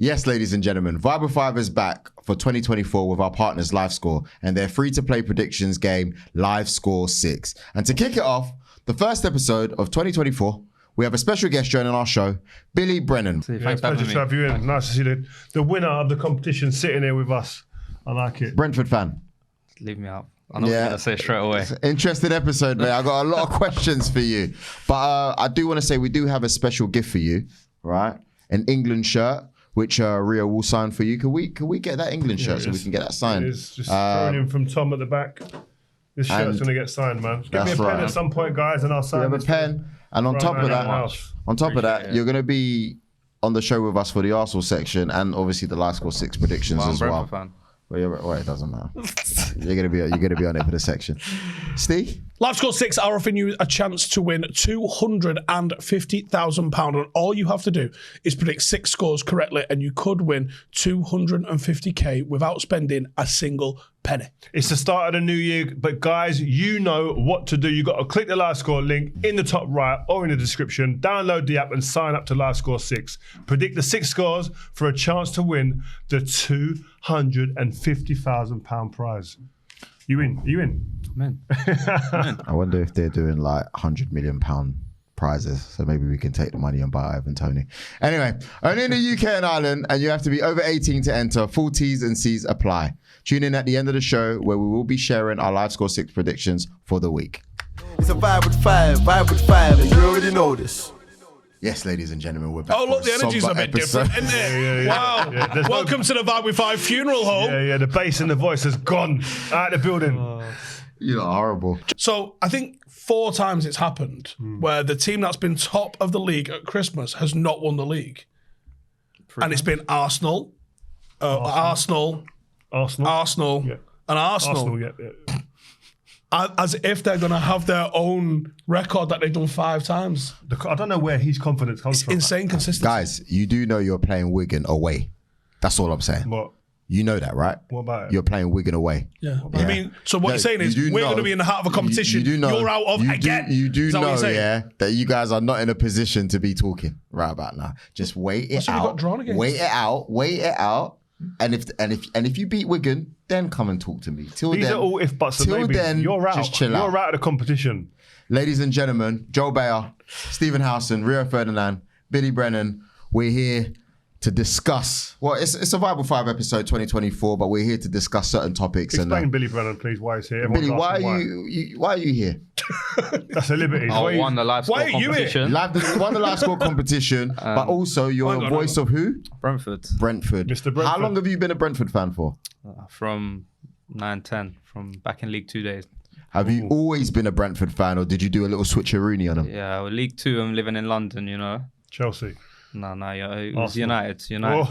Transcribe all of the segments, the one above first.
Yes, ladies and gentlemen, Vibe with 5 is back for 2024 with our partners LiveScore and their free-to-play predictions game, LiveScore 6. And to kick it off, the first episode of 2024, we have a special guest joining our show, Billy Brennan. Yeah, it's a pleasure to have you in. Nice to see the winner of the competition sitting here with us. I like it. Brentford fan. Leave me out. I know what you're going to say straight away. Interesting episode, mate. I got a lot of questions for you. But I do want to say we do have a special gift for you, right? An England shirt, which Rio will sign for you. Can we get that England shirt so we can get that signed? It is just throwing in from Tom at the back. This shirt's going to get signed, man. Give me a pen at some point, guys, and I'll sign it. You have a pen. And on top of that, you're going to be on the show with us for the Arsenal section and obviously the LiveScore 6 predictions as well. Fan. Well, it doesn't matter. You're gonna be on it for the section. Steve? LiveScore 6 are offering you a chance to win £250,000, and all you have to do is predict 6 scores correctly, and you could win 250k without spending a single penny. It's the start of the new year, but guys, you know what to do. You got to click the LiveScore link in the top right or in the description. Download the app and sign up to LiveScore 6. Predict the 6 scores for a chance to win the £250,000 prize. You in? Are you in? Man. I wonder if they're doing like £100 million prizes, so maybe we can take the money and buy Ivan Toney. Anyway, only in the UK and Ireland, and you have to be over 18 to enter. Full T's and C's apply. Tune in at the end of the show where we will be sharing our LiveScore 6 predictions for the week. It's a Vibe with 5, and you already know this. Yes, ladies and gentlemen, we're back. Oh, look, the energy's a bit different, isn't it? Wow. Yeah, welcome to the Vibe with 5 funeral home. Yeah, the bass and the voice has gone out of the building. You're horrible. So I think 4 times it's happened where the team that's been top of the league at Christmas has not won the league. And it's been Arsenal, Arsenal, and Arsenal. Yeah. As if they're going to have their own record that they've done 5 times. I don't know where his confidence comes from. Insane consistency. Guys, you do know you're playing Wigan away. That's all I'm saying. What? You know that, right? What about it? You're playing Wigan away. Yeah. I mean, so what you're saying is we're going to be in the heart of a competition. You're out of again. You do know, that you guys are not in a position to be talking right about now. Just wait it out. Got drawn against. Wait it out. And if you beat Wigan, then come and talk to me. These are all if buts and maybes. You're out. Just chill out. You're out of the competition. Ladies and gentlemen, Joel Bayer, Stephen Howson, Rio Ferdinand, Billy Brennan, we're here to discuss. Well, it's a Vibe 5 episode 2024, but we're here to discuss certain topics. Explain Billy Brennan, please, why he's here. Billy, why are you here? That's a liberty. I won the LiveScore competition. Won the LiveScore competition, but also you're a voice of who? Brentford. Mr. Brentford. How long have you been a Brentford fan for? From 9-10, from back in League 2 days. Have you always been a Brentford fan, or did you do a little switcheroony on them? Yeah, well, League 2, I'm living in London, you know. Chelsea. No, it was United. I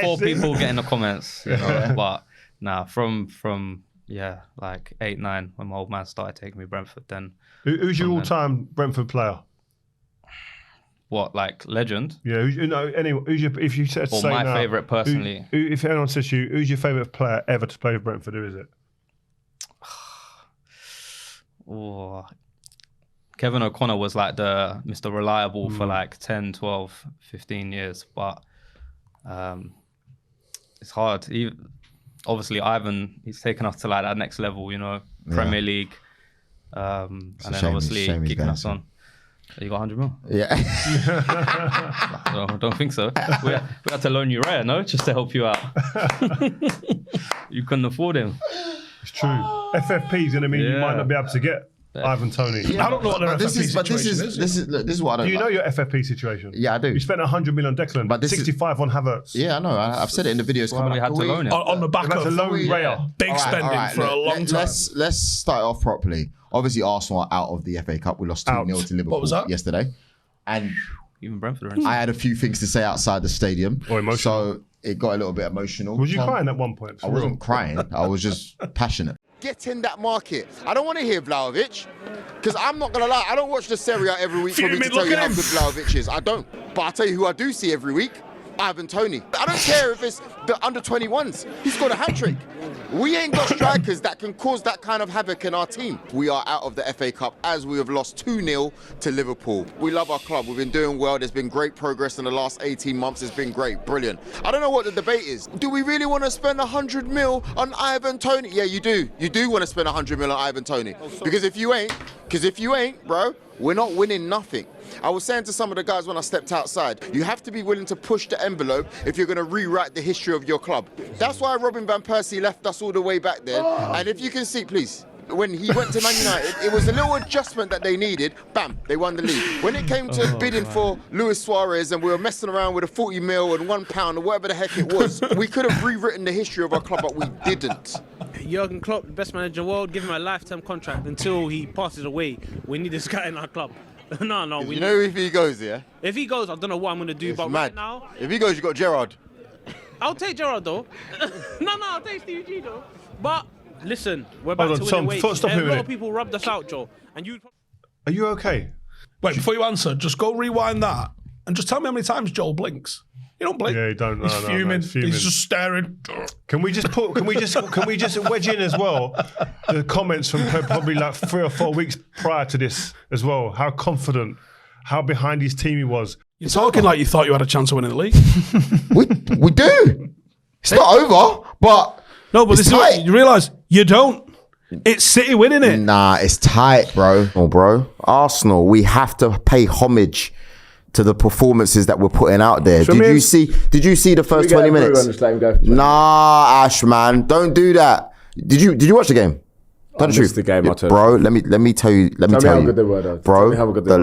thought people get in the comments, you know, but from like 8-9 when my old man started taking me Brentford. Then who's your all-time Brentford player? What, like legend? Yeah, anyway, if you said or say my now, favourite personally. If anyone says to you, who's your favourite player ever to play with Brentford? Who is it? Kevin O'Connor was like the Mr. Reliable for like 10, 12, 15 years. But it's hard. Obviously, Ivan, he's taken us to like that next level, you know, Premier League. And then obviously kicking us on. You got 100 mil? Yeah. I don't think so. We had to loan you Rare, no? Just to help you out. You couldn't afford him. It's true. FFP is going to mean you might not be able to get Ivan Toney. Yeah, I don't know what their FFP situation is. This is what I don't know. Do you know your FFP situation? Yeah, I do. You spent 100 million on Declan, but 65 on Havertz. Yeah, I know. I've said it in the videos coming we had to loan him. On the back of Raya. Big spending for a long time. Let's start off properly. Obviously, Arsenal are out of the FA Cup. We lost 2-0 to Liverpool yesterday. And even Brentford. I had a few things to say outside the stadium. Emotional. So it got a little bit emotional. Was you crying at one point? I wasn't crying. I was just passionate. Get in that market. I don't want to hear Vlahovic, because I'm not going to lie, I don't watch the Serie A every week for me to tell you how good Vlahovic is. I don't. But I'll tell you who I do see every week, Ivan Toney. I don't care if it's the under-21s. He scored a hat-trick. We ain't got strikers that can cause that kind of havoc in our team. We are out of the FA Cup as we have lost 2-0 to Liverpool. We love our club. We've been doing well. There's been great progress in the last 18 months. It's been great. Brilliant. I don't know what the debate is. Do we really want to spend 100 mil on Ivan Toney? Yeah, you do. You do want to spend 100 mil on Ivan Toney. Because if you ain't, bro, we're not winning nothing. I was saying to some of the guys when I stepped outside, you have to be willing to push the envelope if you're going to rewrite the history of your club. That's why Robin Van Persie left us all the way back there. And if you can see, please, when he went to Man United, it was a little adjustment that they needed. Bam, they won the league. When it came to bidding for Luis Suarez and we were messing around with a 40 mil and £1 or whatever the heck it was, we could have rewritten the history of our club, but we didn't. Jurgen Klopp, the best manager in the world, give him a lifetime contract until he passes away. We need this guy in our club. No. You know if he goes, yeah? If he goes, I don't know what I'm going to do. It's but mad. Right now, if he goes, you got Gerard. I'll take Gerard though. no, I'll take Stevie G though. But listen, we're about to win away. A lot of people rubbed us out, Joe. And you. Are you okay? Wait, before you answer, just go rewind that and just tell me how many times Joel blinks. You don't blink. Yeah, he don't. He's fuming. He's just staring. Can we just wedge in as well the comments from probably like 3 or 4 weeks prior to this as well? How confident, how behind his team he was. You're talking like you thought you had a chance of winning the league. we do. It's not over, but no, but this is what you realise. You don't. It's City winning it. Nah, it's tight, bro. Oh, bro. Arsenal, we have to pay homage to the performances that we're putting out there. Did you see the first 20 minutes? Nah, Ash, man, don't do that. Did you watch the game? I missed the game, bro. Let me tell you. Tell me how good they were, though. Bro,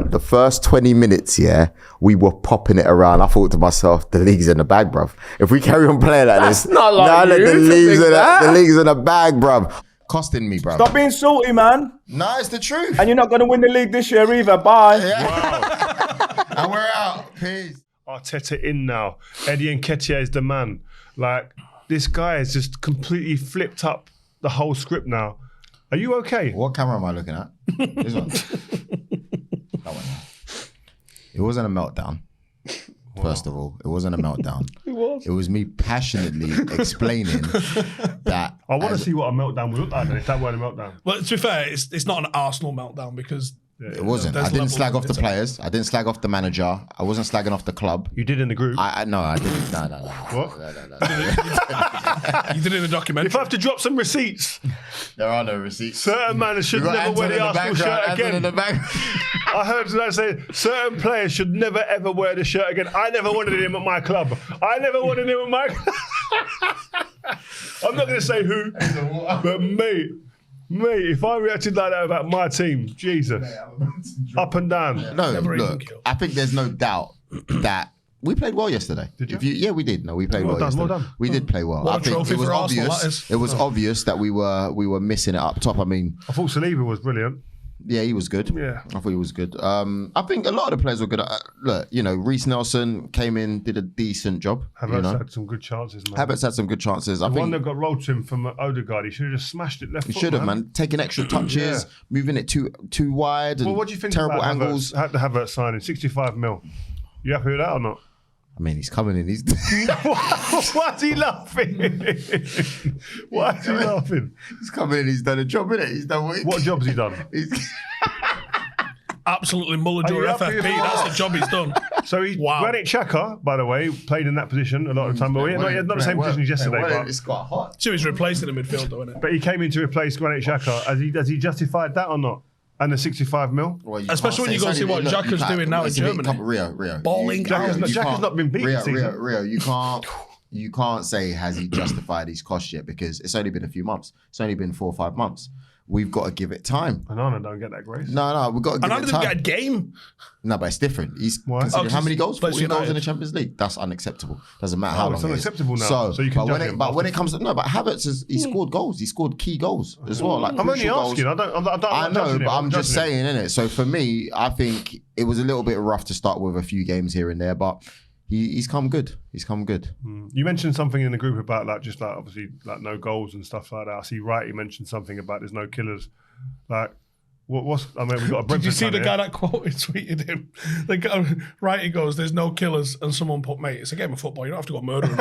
the first 20 minutes, yeah, we were popping it around. I thought to myself, the league's in the bag, bruv. If we carry on playing like this, the league's in the bag, bruv. Costing me, bruv. Stop being salty, man. No, it's the truth. And you're not going to win the league this year either. Bye. Yeah. Wow. And we're out. Peace. Arteta in now. Eddie Nketiah is the man. Like, this guy has just completely flipped up the whole script now. Are you okay? What camera am I looking at? This one. That one. It wasn't a meltdown. First of all, it wasn't a meltdown. It was me passionately explaining that. I want to see what a meltdown would look like if that weren't a meltdown. Well, to be fair, it's not an Arsenal meltdown because it wasn't. I didn't slag off the players. I didn't slag off the manager. I wasn't slagging off the club. You did in the group. No, I didn't. No. What? No. You did it in the documentary. If I have to drop some receipts, there are no receipts. Certain managers should never wear the Arsenal shirt again. I heard that say certain players should never ever wear the shirt again. I never wanted him at my club. I'm not going to say who, but mate, if I reacted like that about my team, Jesus, up and down. No, look, I think there's no doubt that we played well yesterday. Did you? Yeah, we did. No, we played well yesterday. Well done. We did play well. I think it was obvious. It was obvious that we were missing it up top. I mean, I thought Saliba was brilliant. Yeah, he was good. Yeah, I thought he was good. I think a lot of the players were good. Look, Reece Nelson came in, did a decent job. Havertz had some good chances, man. Havertz had some good chances. The one that got rolled to him from Odegaard, he should have just smashed it left foot. He should have, man. Taking extra touches, moving it too wide. And what do you think terrible about angles? The Havertz signing, 65 mil. You happy with that or not? I mean, he's coming in. Why is he laughing? Why is he laughing? He's coming in. He's done a job, innit? He's done what job's he done? Absolutely mullered your FFP. That's the job he's done. So Granit Xhaka, by the way, played in that position a lot of the time. But not the same position as yesterday. But it's quite hot. So he's replacing the midfielder, isn't it? But he came in to replace Granit Xhaka. Has he justified that or not? And the 65 mil? Well, especially when you go see what Xhaka's doing now in Germany. Rio. Balling out. Xhaka's not been beaten this season. Rio, you can't say has he justified his cost yet because it's only been a few months. It's only been 4 or 5 months. We've got to give it time. Onana don't get that grace. No, we've got to give it time. Onana didn't get a game. No, but it's different. He's considered how many goals? 14 goals in the Champions League. That's unacceptable. Doesn't matter how long it's unacceptable now. So you can judge him. But when it comes to but Havertz he scored goals. He scored key goals as well. Like I'm only asking. I know, but I'm just saying, innit? So for me, I think it was a little bit rough to start with a few games here and there, but he's come good. He's come good. You mentioned something in the group about obviously no goals and stuff like that. I see Wright, he mentioned something about there's no killers. Like, What's? I mean, we got a Brentford. Did you see the here. guy that tweeted him? The guy, right, he goes, "There's no killers," and someone put, "Mate, it's a game of football. You don't have to go murdering."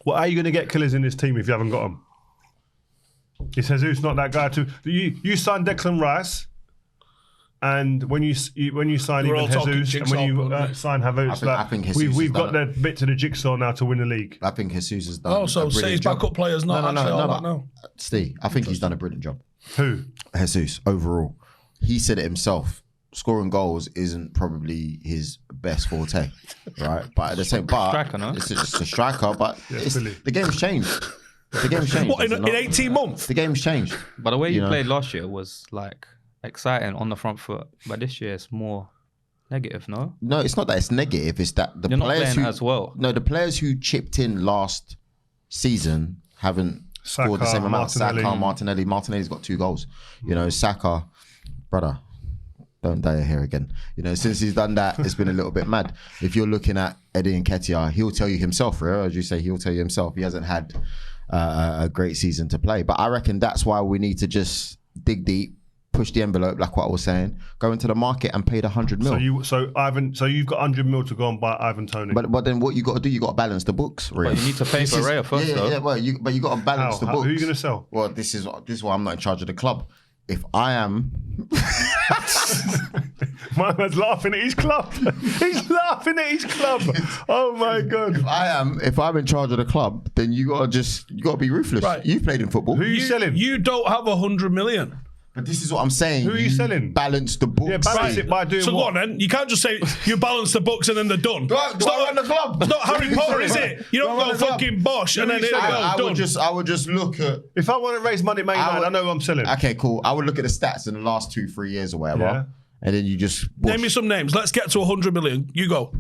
Well, how are you going to get killers in this team if you haven't got them? Is Jesus not that guy too? You signed Declan Rice, and when you sign We're even all talking Jesus, and jigsaw, when you aren't we? sign Havertz, I think Jesus we've has got done the bit to the jigsaw now to win the league. I think Jesus has done. Oh, so a say his brilliant job. backup players not actually all that now. Steve, I think he's done a brilliant job. Who? Jesus overall. He said it himself. Scoring goals isn't probably his best forte, right? But at the same, Striker, no? it's a striker. But Billy. the game's changed. The game's changed. What, is it in not? 18 months? The game's changed. But the way you know? played last year was like exciting on the front foot. But this year it's more negative, no? No, it's not that it's negative. It's that the You're not players playing who as well. No, the players who chipped in last season haven't scored the Saka, same amount. Martinelli. Martinelli's got 2 goals. You know, Saka, brother, don't die here again. You know, since he's done that, it's been a little bit mad. If you're looking at Eddie Nketiah, he'll tell you himself, right? As you say, he'll tell you himself. He hasn't had a great season to play. But I reckon that's why we need to just dig deep, push the envelope, like what I was saying, go into the market and pay the 100 mil. So you've got 100 mil to go and buy Ivan Toney. But then what you got to do, you got to balance the books, really. But you need to pay for Raya first, though. Yeah, well, but you got to balance the books. Who are you going to sell? Well, this is why I'm not in charge of the club. If I am, My man's laughing at his club. He's laughing at his club. Oh my god! if I'm in charge of the club, then you got to be ruthless. Right. You've played in football. Who are you selling? You don't have 100 million. But this is what I'm saying. Who are you selling? Balance the books. Yeah, balance it by doing So what? go on then. You can't just say you balance the books and then they're done. Do I run the club? It's not Harry Potter, is it? You don't go fucking Bosch and then I done. would just look at. If I want to raise money, Man United, I know who I'm selling. Okay, cool. I would look at the stats in the last 2-3 years or whatever, Yeah. and then you just Name me some names. Let's get to 100 million. You go.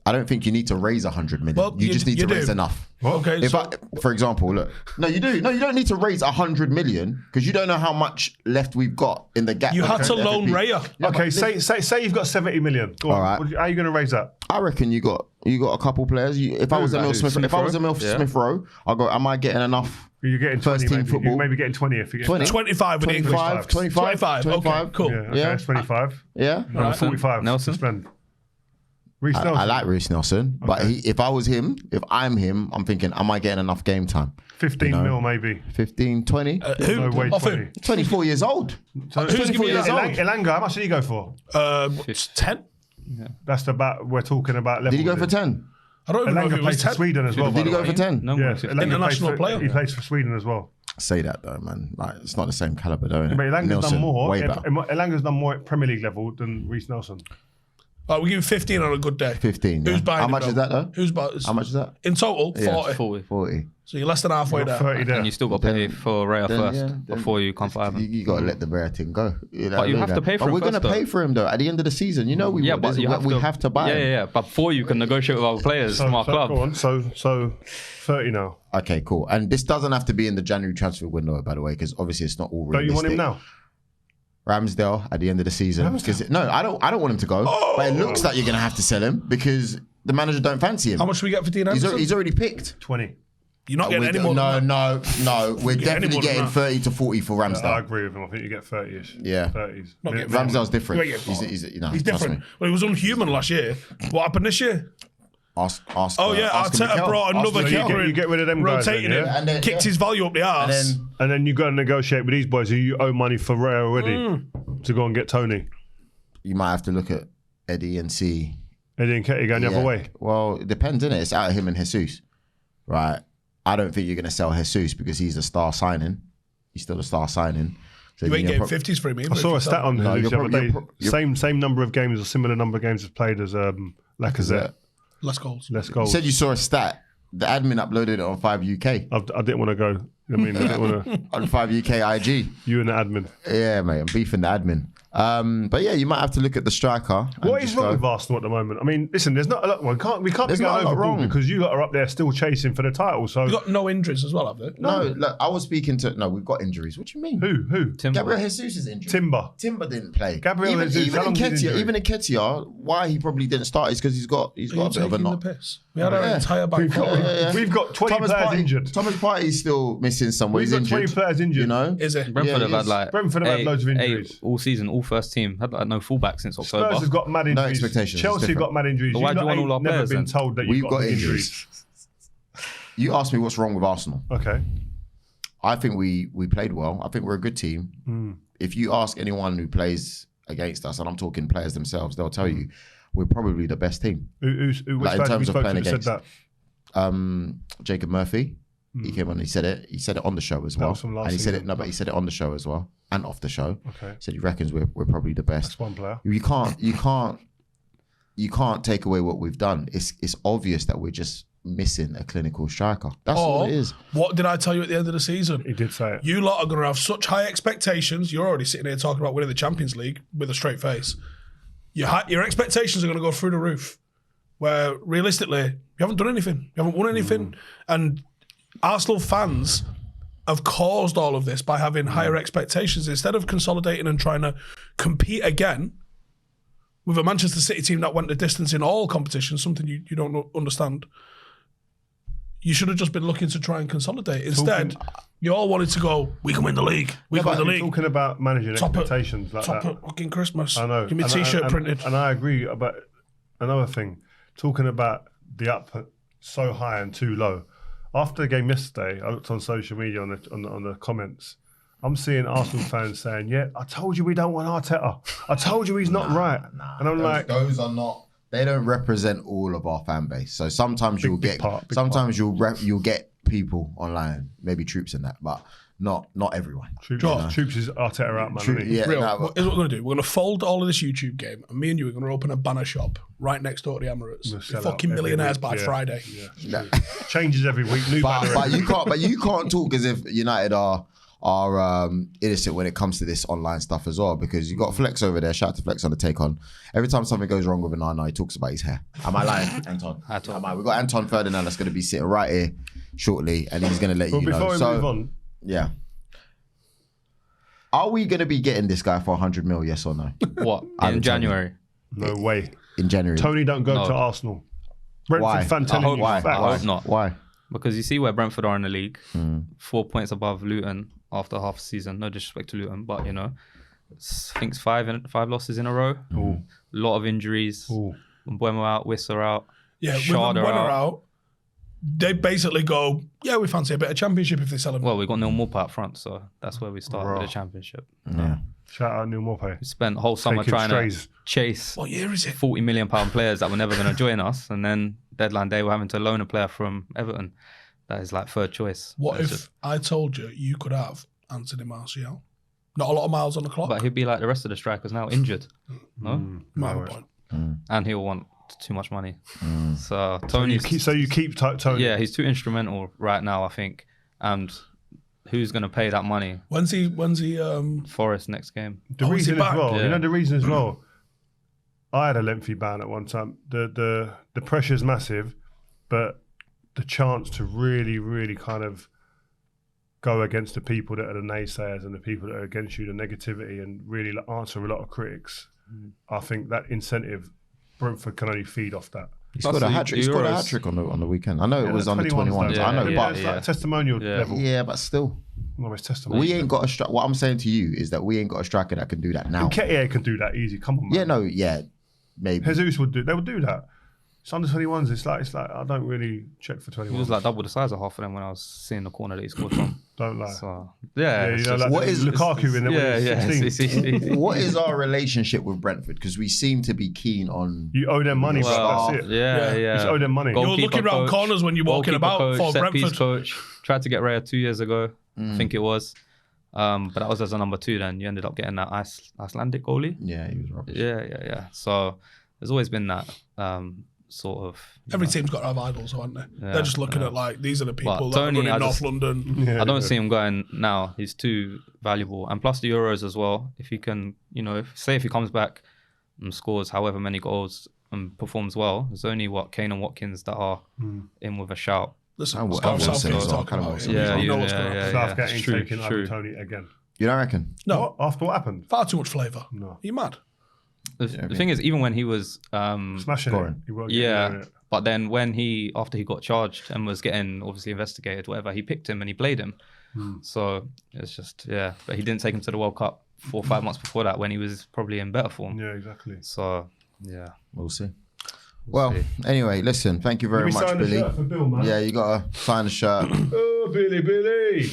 I don't think you need to raise 100 million. Well, you just need to do. raise enough. Okay. If for example, look, no, you do. No, you don't need to raise 100 million because you don't know how much left we've got in the gap. You had to Okay. loan Raya. Okay, say you've got 70 million. Go on. All right. How are you going to raise that? I reckon you got a couple players. If I was Emil Smith Rowe, I'll go. Am I getting enough? You're getting First 20 team maybe. football. You're maybe getting 20 if you get 20? 25 with the English. 25. Okay, cool. Yeah, okay, Yeah. that's 25. Yeah. And 45 Nelson? to spend. Reece Nelson. I like Reece Nelson, but if I'm him, I'm thinking, am I getting enough game time? 15 mil maybe. 15, 20? No way, Off 20. him? 24 years old. So Who's 24 giving you years that? old. Elanga, how much did he go for? 10? That's about, we're talking about level. Did he go for 10? I don't even know if Elanga it was plays for 10. Sweden as well. Did he go for 10? No Yeah, more. Elanga International plays player. He plays for Sweden as well. Say that though, man. Like it's not the same caliber, though. Innit? But Elanga's Nelson, done more. way better. Elanga's done more at Premier League level than Reece Nelson. Right, we give 15 on a good day. 15. Who's yeah. buying How it, much though? is that though? Who's buying How much is that? In total, 40. 40. 40. So you're less than halfway there. 30 there. And you still got to pay for Raya first before you come for Ivan. You got to let the rare thing go. You know But you what I have mean? to pay for But him we're going to first, pay though. for him though. At the end of the season, you know we Yeah, will. but we have to buy him. Yeah. But before you can negotiate with our players from our club. Go on. So 30 now. Okay, cool. And this doesn't have to be in the January transfer window, by the way, because obviously it's not all Don't realistic. you want him now? Ramsdale at the end of the season. No, I don't want him to go. But it looks like you're going to have to sell him because the manager don't fancy him. How much do we get for Dean Anderson? He's already picked. 20. You're not getting any more than that. No. We're get any definitely more than getting that. 30 to 40 for Ramsdale. I agree with him. I think you get 30ish. Yeah. 30s. Not getting Ramsdale's different. You ain't getting more. He's He's trust different. me. Well, he was unhuman last year. What happened this year? Ask Oh, yeah, ask Arteta Mikel. brought Ask another Mikel. keeper in, You get rid of them guys rotating then, him, yeah? And then- kicked yeah. his value up the arse. And then you got to negotiate with these boys who you owe money for Raya already to go and get Tony. You might have to look at Eddie and see. Eddie and Ketty going the other way. Well, it depends, innit? It's out of him and Jesus. Right. I don't think you're going to sell Jesus because he's a star signing. He's still a star signing. So You ain't you're getting 50s for him either. I saw a stat on No, Jesus you're the other prob- day. you're- Same number of games or similar number of games as played as Lacazette. Less goals. Less You goals. said you saw a stat. The admin uploaded it on 5UK. I didn't want to go. I mean, I didn't want to. On 5UK IG. You and the admin. Yeah, mate. I'm beefing the admin. But yeah, you might have to look at the striker. and What is just wrong go- with Arsenal at the moment? I mean, listen, there's not a lot. We can't There's be not going a lot overboard wrong. because you lot are up there still chasing for the title. So You got no injuries as well, have they? No, look, I was speaking to. No, we've got injuries. What do you mean? who? Timber. Gabriel Jesus is injured. Timber. Timber didn't play. Gabriel even, Jesus, how long did he Nketiah, injury? even Nketiah, why he probably didn't start is because he's got a Are you bit of a taking the knot. piss? We had our entire back We've four. got 20 players injured. Thomas Partey's still missing. missing some. We've got 20 players injured. You know, Is it? Brentford have had like Brentford have had loads of injuries all season, all first team. Had like no fullback since October. Spurs have got mad injuries. No expectations. Chelsea got mad injuries. But why do you want all our never players been then? told that We've you've got injuries. You asked me what's wrong with Arsenal. Okay. I think we played well. I think we're a good team. If you ask anyone who plays against us, and I'm talking players themselves, they'll tell you we're probably the best team. Which in terms of playing against. said that? Jacob Murphy. He came on. He said it. He said it on the show as well. was from last And he said season. it. No, but he said it on the show as well and off the show. Okay. He said he reckons we're probably the best. That's one player. You can't take away what we've done. It's obvious that we're just missing a clinical striker. That's all it is. What did I tell you at the end of the season? He did say it. You lot are going to have such high expectations. You're already sitting here talking about winning the Champions League with a straight face. Your expectations are going to go through the roof. Where realistically, you haven't done anything. You haven't won anything. And Arsenal fans have caused all of this by having higher expectations instead of consolidating and trying to compete again with a Manchester City team that went the distance in all competitions, something you don't understand. You should have just been looking to try and consolidate. Instead, you all wanted to go, we can win the league. We can win the league. Talking about managing expectations like top that. at fucking Christmas. I know. Give me a T-shirt printed. And I agree about another thing. Talking about the up so high and too low. After the game yesterday, I looked on social media on the comments. I'm seeing Arsenal fans saying, "Yeah, I told you we don't want Arteta. I told you he's not right." And I'm like, those are not. They don't represent all of our fan base. So sometimes you'll get you'll get people online, maybe Troops in that, but not everyone. Troops is Arteta out, man. Isn't he? Yeah, Real, here's what we're going to do. We're going to fold all of this YouTube game, and me and you are going to open a banner shop right next door to the Emirates. We're fucking millionaires by Friday. Yeah. Changes every week. New banner. But you can't talk as if United are innocent when it comes to this online stuff as well, because you got Flex over there. Shout out to Flex on the take on. Every time something goes wrong with Nana, he talks about his hair. Am I lying, Anton? Am I? We got Anton Ferdinand that's going to be sitting right here shortly, and he's going to let you know. Before we move on, yeah. Are we going to be getting this guy for 100 mil? Yes or no? What in January? No way. In January, Tony don't go to Arsenal. Brentford fan telling you why? facts. I hope not. Why? Because you see where Brentford are in the league, 4 points above Luton after half a season. No disrespect to Luton, but you know, I think it's five losses in a row. A lot of injuries. Mbeumo out, Wissa out. Yeah, with Mbeumo out, they basically go, yeah, we fancy a bit of Championship if they sell him. Well, we got Neil Maupay up front, so that's where we start with the Championship. Yeah. Shout out Neil Maupay. We spent the whole summer trying to chase what year is it? £40 million players that were never going to join us, and then deadline day we're having to loan a player from Everton. That is like third choice. What if I told you could have Anthony Martial? Not a lot of miles on the clock. But he'd be like the rest of the strikers now, injured. No? My point. And he'll want too much money. So Tony. So you keep Tony. Yeah, he's too instrumental right now, I think. And who's going to pay that money? When's he? Forest next game. The reason as well. Yeah. You know the reason as well. I had a lengthy ban at one time. The pressure's massive, but the chance to really, really kind of go against the people that are the naysayers and the people that are against you, the negativity, and really answer a lot of critics. I think that incentive, Brentford can only feed off that. He scored a hat-trick on the weekend. I know it was on the 21s. I know, but it's like a testimonial level. Yeah, but still. No, it's testimonial. We ain't got a striker. What I'm saying to you is that we ain't got a striker that can do that now. Nketiah can do that easy. Come on, man. Maybe. Jesus would do. They would do that. It's under 21s. It's like I don't really check for 21s. He was like double the size of half of them when I was seeing the corner that he scored from. Don't lie. So, you know, like what is Lukaku in there? What is our relationship with Brentford? Because we seem to be keen on. You owe them money, bro. That's it. Yeah. You just owe them money. You're looking around corners when you're walking about for Brentford. Coach tried to get Raya 2 years ago. I think it was. But that was as a number 2 then. You ended up getting that Icelandic goalie. Yeah, he was rubbish. Yeah. So there's always been that sort of... Every team's got to have idols, haven't they? Yeah, they're just looking at like, these are the people that are running North London. I don't see him going now. He's too valuable. And plus the Euros as well. If he can, if he comes back and scores however many goals and performs well, there's only Kane and Watkins that are in with a shout. Listen, Southgate's talking about it. Southgate ain't taking Ivan Toney again. You don't reckon? No. After what happened? Far too much flavour. No. Are you mad? The thing is, even when he was smashing it, he was it. But then after he got charged and was getting obviously investigated, whatever, he picked him and he played him. So it's just but he didn't take him to the World Cup 4 or 5 months before that when he was probably in better form. Yeah, exactly. So we'll see. Well, anyway, listen, thank you very much, Billy. Shirt for Bill, man. Yeah, you gotta sign the shirt. Oh, Billy.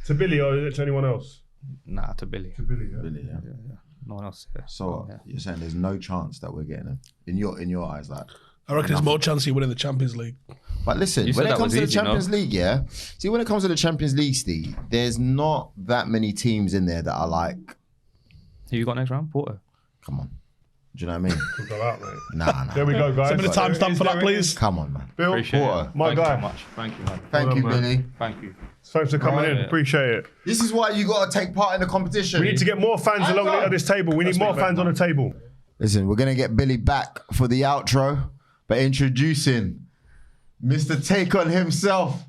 To Billy or is it to anyone else? Nah, to Billy. To Billy, yeah. Billy, yeah. No one else. Yeah. So you're saying there's no chance that we're getting him in your eyes, like? I reckon there's more chance of winning the Champions League. But listen, when it comes to the Champions League, see, when it comes to the Champions League, Steve, there's not that many teams in there that are like. Who you got next round? Porto. Come on. Do you know what I mean? Could go out, mate. Nah. There we go, guys. Send me the timestamp for that, please. Come on, man. Bill, Porter, my Thank guy. you so much. Thank you, man. Thank you, Billy. Thank you. Thanks for coming in. Appreciate it. This is why you got to take part in the competition. We need to get more fans along at this table. We need more fans on the table. Listen, we're going to get Billy back for the outro, but introducing Mr. Take On himself,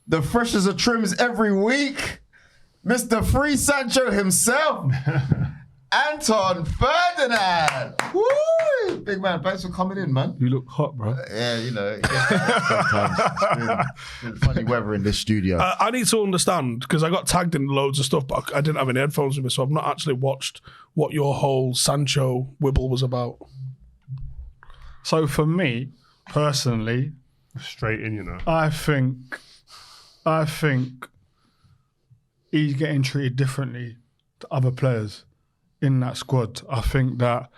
the fresh as a trims every week, Mr. Free Sancho himself, Anton Ferdinand. Woo! Big man, thanks for coming in, man. You look hot, bro. Yeah, you know, sometimes it's been funny weather in this studio. I need to understand, because I got tagged in loads of stuff, but I didn't have any headphones with me, so I've not actually watched what your whole Sancho wibble was about. So for me, personally, straight in, you know. I think he's getting treated differently to other players in that squad. I think that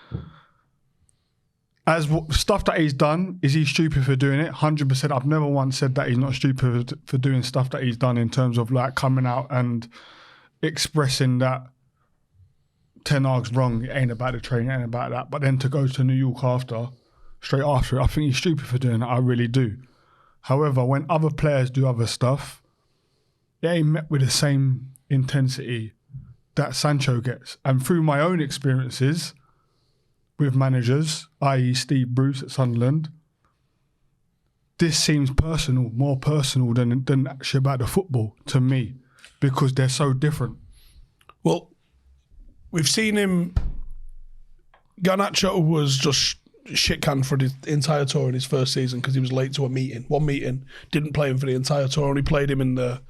stuff that he's done, is he stupid for doing it? 100%. I've never once said that he's not stupid for doing stuff that he's done in terms of like coming out and expressing that Ten Hag's wrong, it ain't about the training, it ain't about that. But then to go to New York straight after it, I think he's stupid for doing that. I really do. However, when other players do other stuff, it ain't met with the same intensity that Sancho gets. And through my own experiences with managers, i.e. Steve Bruce at Sunderland, this seems more personal than actually about the football to me, because they're so different. Well, we've seen him. Garnacho was just shit canned for the entire tour in his first season because he was late to one meeting, didn't play him for the entire tour, only played him in the,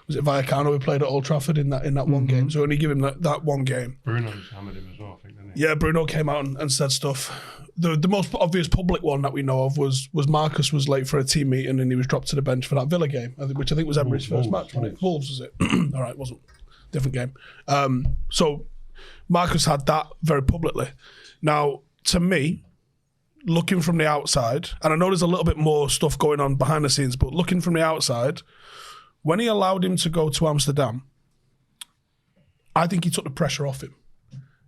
was it Vallecano? We played at Old Trafford in that one game, so only give him that one game. Bruno just hammered him as well, I think, didn't he? Yeah, Bruno came out and said stuff. The most obvious public one that we know of was Marcus was late for a team meeting and he was dropped to the bench for that Villa game, which I think was Emery's first match. Wolves, was it? All right, it wasn't. Different game. So Marcus had that very publicly. Now, to me, looking from the outside, and I know there's a little bit more stuff going on behind the scenes, but looking from the outside, when he allowed him to go to Amsterdam, I think he took the pressure off him.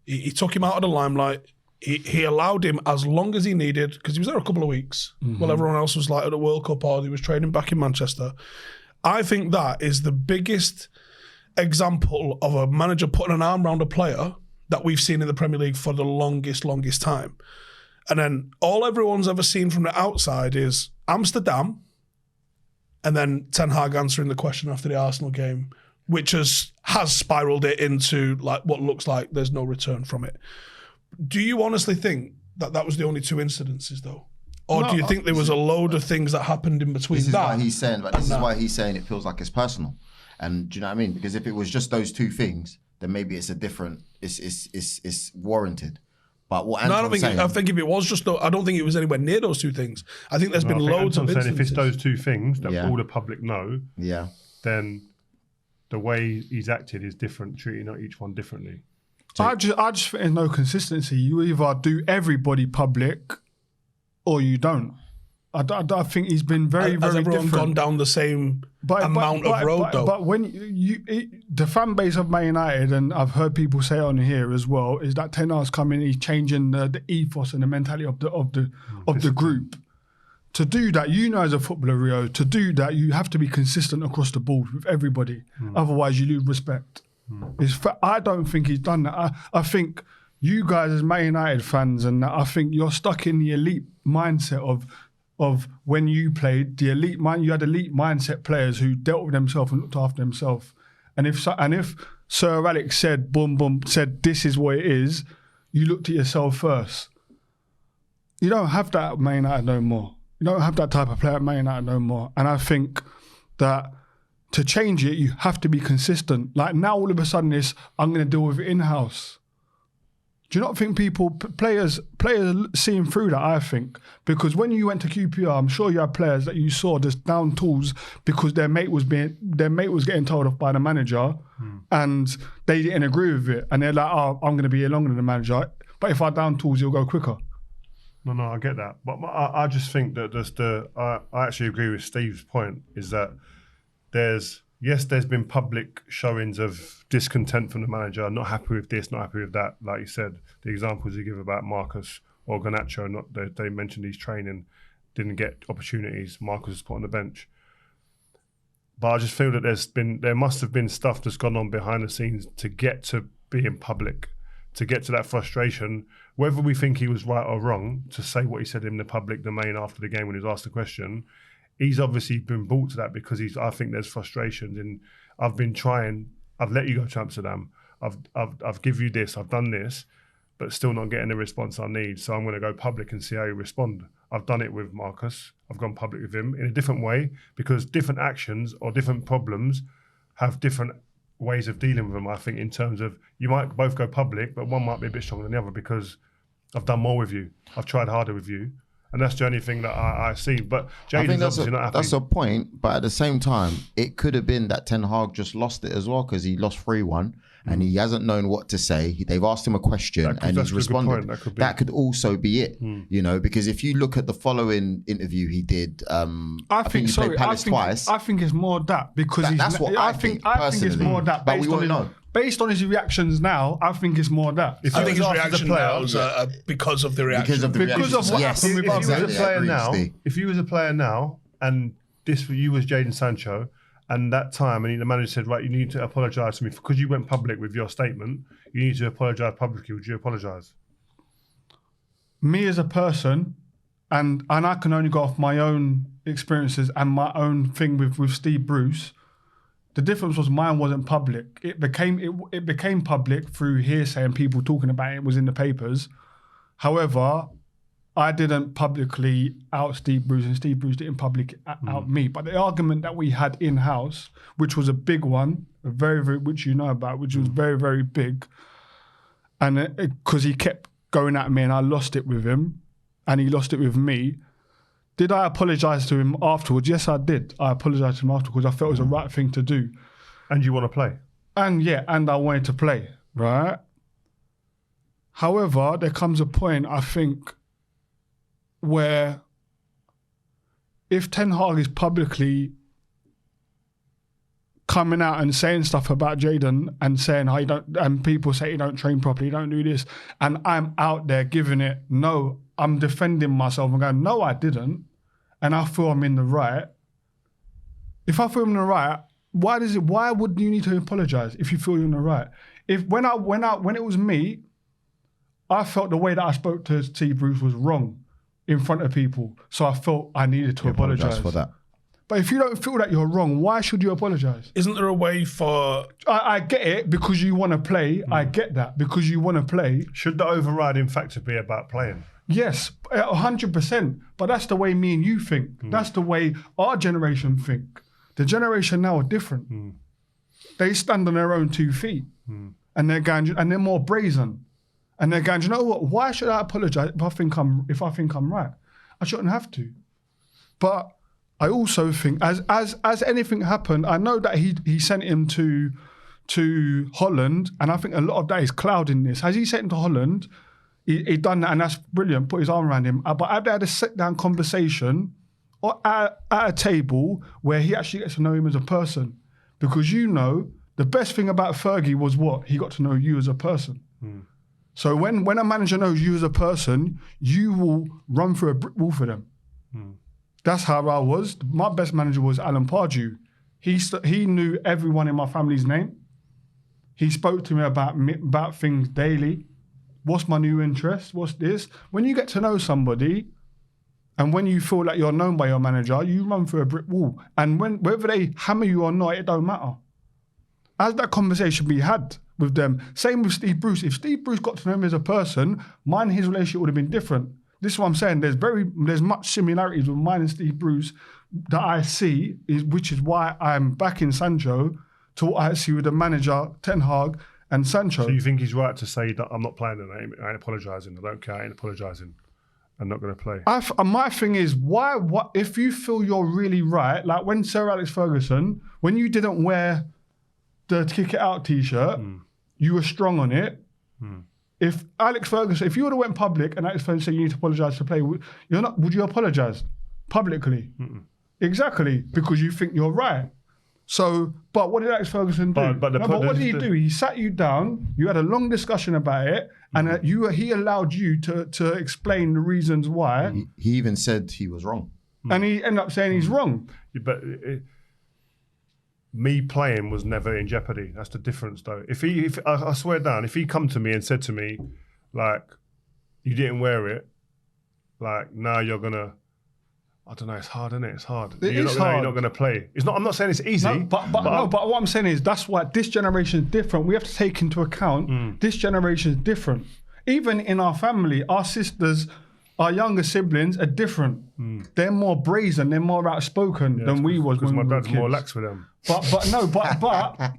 He took him out of the limelight. He allowed him as long as he needed, because he was there a couple of weeks while everyone else was like at the World Cup or he was training back in Manchester. I think that is the biggest example of a manager putting an arm around a player that we've seen in the Premier League for the longest time. And then all everyone's ever seen from the outside is Amsterdam, and then Ten Hag answering the question after the Arsenal game, which has spiraled it into like what looks like there's no return from it. Do you honestly think that was the only two incidences, though? Or do you think there was a load of things that happened in between This is that? why he's saying, but this is why he's saying it feels like it's personal. And do you know what I mean? Because if it was just those two things, then maybe it's a different, it's warranted. But what Anton's saying, I think if it was just, I don't think it was anywhere near those two things. I think there's been loads of instances. If it's those two things that all the public know, then the way he's acted is different, treating each one differently. So I just think there's no consistency. You either do everybody public or you don't. I think he's been very Has everyone different. gone down the same amount of road, though? But when the fan base of Man United, and I've heard people say on here as well, is that Ten Hag's coming, he's changing the ethos and the mentality of the group. To do that, as a footballer, Rio, to do that, you have to be consistent across the board with everybody. Otherwise, you lose respect. I don't think he's done that. I think you guys as Man United fans, and I think you're stuck in the elite mindset of when you played the elite mind. You had elite mindset players who dealt with themselves and looked after themselves. And if Sir Alex said, boom, boom, said this is what it is, you looked at yourself first. You don't have that at Man United no more. You don't have that type of player at Man United no more. And I think that to change it, you have to be consistent. Like now, all of a sudden, I'm going to deal with it in-house. Do you not think players seeing through that, I think? Because when you went to QPR, I'm sure you had players that you saw just down tools because their mate was getting told off by the manager and they didn't agree with it. And they're like, oh, I'm going to be here longer than the manager. But if I down tools, you'll go quicker. No, I get that. But I just think that I actually agree with Steve's point, is that there's been public showings of discontent from the manager, not happy with this, not happy with that. Like you said, the examples you give about Marcus or Garnacho, they mentioned he's training, didn't get opportunities, Marcus was put on the bench. But I just feel that there must have been stuff that's gone on behind the scenes to get to being public, to get to that frustration. Whether we think he was right or wrong to say what he said in the public domain after the game when he was asked the question, he's obviously been brought to that because I think there's frustrations, and I've been trying. I've let you go to Amsterdam. I've give you this. I've done this, but still not getting the response I need. So I'm going to go public and see how you respond. I've done it with Marcus. I've gone public with him in a different way because different actions or different problems have different ways of dealing with them. I think in terms of you might both go public, but one might be a bit stronger than the other because I've done more with you. I've tried harder with you. And that's the only thing that I see. But Jadon's obviously not happy. That's a point. But at the same time, it could have been that Ten Hag just lost it as well because he lost 3-1 and he hasn't known what to say. They've asked him a question and he's responded. That could also be it, you know, because if you look at the following interview he did, I think he played Palace twice. I think it's more that because that's what I think it's more that. But we won't know. Based on his reactions now, I think it's more that. I think his reaction now is because of the reaction. Because of what happened with us. If you was a player now, and you was Jadon Sancho, and that time, and the manager said, right, you need to apologise to me because you went public with your statement. You need to apologise publicly. Would you apologise? Me as a person, and I can only go off my own experiences and my own thing with Steve Bruce. The difference was mine wasn't public. It became public through hearsay and people talking about it. It was in the papers. However, I didn't publicly out Steve Bruce and Steve Bruce didn't publicly out me. But the argument that we had in-house, which was a big one, which you know about, which was very, very big, and because he kept going at me and I lost it with him and he lost it with me. Did I apologise to him afterwards? Yes, I did. I apologised to him afterwards. I felt it was the right thing to do. And you want to play? And I wanted to play, right? However, there comes a point, I think, where if Ten Hag is publicly coming out and saying stuff about Jadon and saying how and people say he don't train properly, he don't do this, and I'm out there giving it, no, I'm defending myself and going, no, I didn't, and I feel I'm in the right. If I feel I'm in the right, why would you need to apologise if you feel you're in the right? When it was me, I felt the way that I spoke to Steve Bruce was wrong in front of people, so I felt I needed to apologise for that. But if you don't feel that you're wrong, why should you apologise? Isn't there a way for... I get it because you want to play. I get that because you want to play. Should the overriding factor be about playing? Yes, 100%. But that's the way me and you think. That's the way our generation think. The generation now are different. They stand on their own 2 feet. And they're going, and they're more brazen. And they're going, you know what? Why should I apologise if I think I'm right? I shouldn't have to. But I also think, as anything happened, I know that he sent him to Holland, and I think a lot of that is clouding this. As he sent him to Holland, he done that, and that's brilliant. Put his arm around him, but I've had a sit-down conversation or at a table where he actually gets to know him as a person, because the best thing about Fergie was what he got to know you as a person. So when a manager knows you as a person, you will run through a brick wall for them. That's how I was. My best manager was Alan Pardew. He knew everyone in my family's name. He spoke to me about things daily. What's my new interest? What's this? When you get to know somebody, and when you feel like you're known by your manager, you run through a brick wall. And whether they hammer you or not, it don't matter. As that conversation we had, with them. Same with Steve Bruce. If Steve Bruce got to know him as a person, mine and his relationship would have been different. This is what I'm saying. There's much similarities with mine and Steve Bruce that I see, which is why I'm backing Sancho to what I see with the manager, Ten Hag, and Sancho. So you think he's right to say that I'm not playing tonight, I ain't apologising, I don't care, I ain't apologising, I'm not going to play? My thing is, what if you feel you're really right, like when Sir Alex Ferguson, when you didn't wear the kick it out t-shirt, you were strong on it. If Alex Ferguson, if you would have went public and Alex Ferguson said you need to apologise to play, would you apologise publicly? Exactly, because you think you're right. So, but what did Alex Ferguson do? But what did he do? He sat you down, you had a long discussion about it, and he allowed you to explain the reasons why. He even said he was wrong. And he ended up saying he's wrong. But me playing was never in jeopardy. That's the difference, though. If I swear down, if he come to me and said to me, like, you didn't wear it, like, now you're gonna, I don't know. It's hard, isn't it? It's hard. You're not going to play. It's not. I'm not saying it's easy. No, but what I'm saying is that's why this generation is different. We have to take into account this generation is different. Even in our family, our sisters, our younger siblings are different. They're more brazen. They're more outspoken than we was when we were kids. Because my dad's more lax with them.